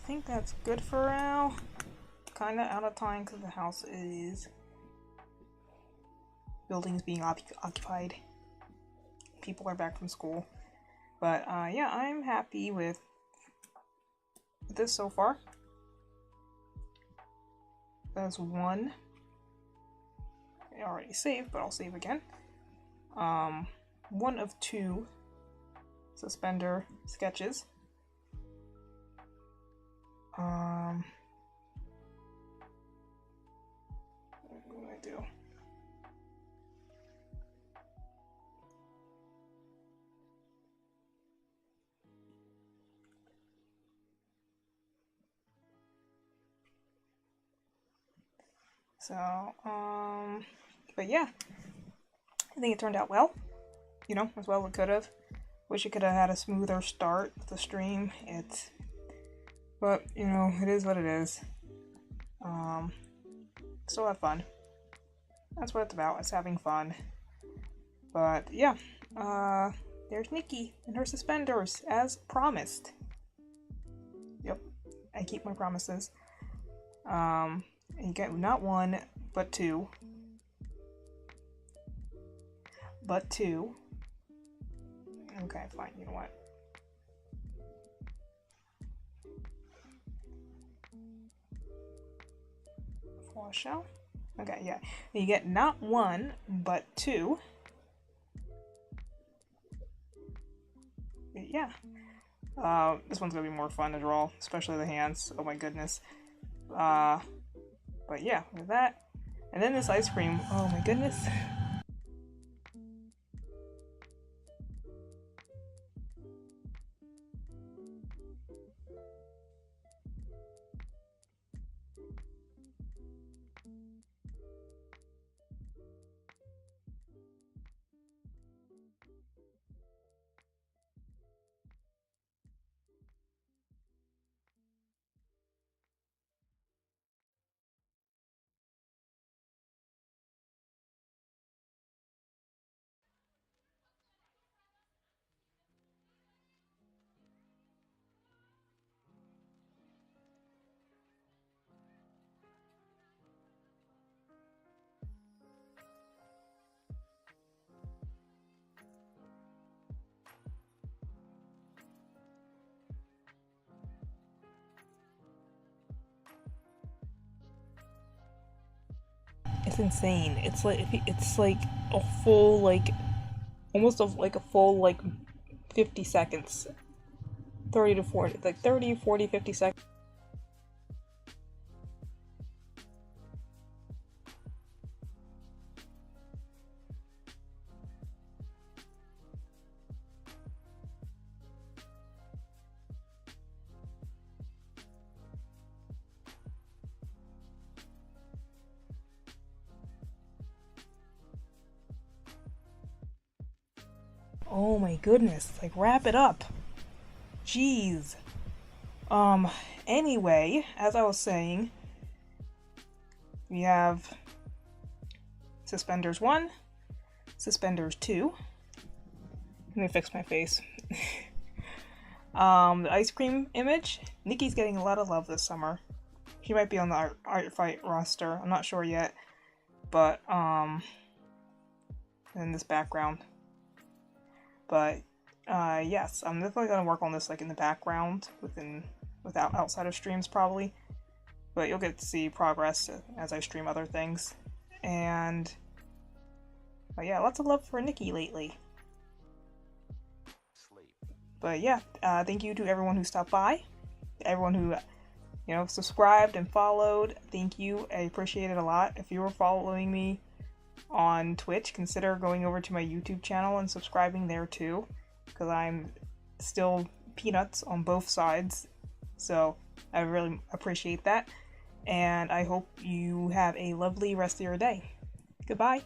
think that's good for now. Kinda out of time because the house is... buildings being occupied. People are back from school. But, yeah, I'm happy with this so far. That's one. I already saved, but I'll save again. One of two suspender sketches. What do I do? So, but yeah, I think it turned out well, you know, as well as it could have. Wish it could have had a smoother start with the stream. But, you know, it is what it is. Still have fun. That's what it's about, it's having fun. But, yeah, there's Nikki and her suspenders, as promised. Yep, I keep my promises. And you get not one, but two. But two. Okay, fine, you know what? Wash out. Okay, yeah. You get not one, but two. Yeah. This one's gonna be more fun to draw, especially the hands. Oh my goodness. But yeah, with that. And then this ice cream. Oh my goodness. It's insane. It's like a full like almost like a full like 50 seconds. 30 to 40, like 30, 40, 50 seconds. Oh my goodness, like wrap it up. Jeez. Anyway, as I was saying, we have suspenders 1, suspenders 2. Let me fix my face. The ice cream image. Nikki's getting a lot of love this summer. She might be on the art fight roster. I'm not sure yet. But, in this background. But, yes, I'm definitely gonna work on this like in the background without outside of streams probably. But you'll get to see progress as I stream other things. And, but yeah, lots of love for Nikki lately. But yeah, thank you to everyone who stopped by, everyone who, you know, subscribed and followed. Thank you, I appreciate it a lot. If you were following me on Twitch, consider going over to my YouTube channel and subscribing there too, because I'm still peanuts on both sides, so I really appreciate that, and I hope you have a lovely rest of your day. Goodbye.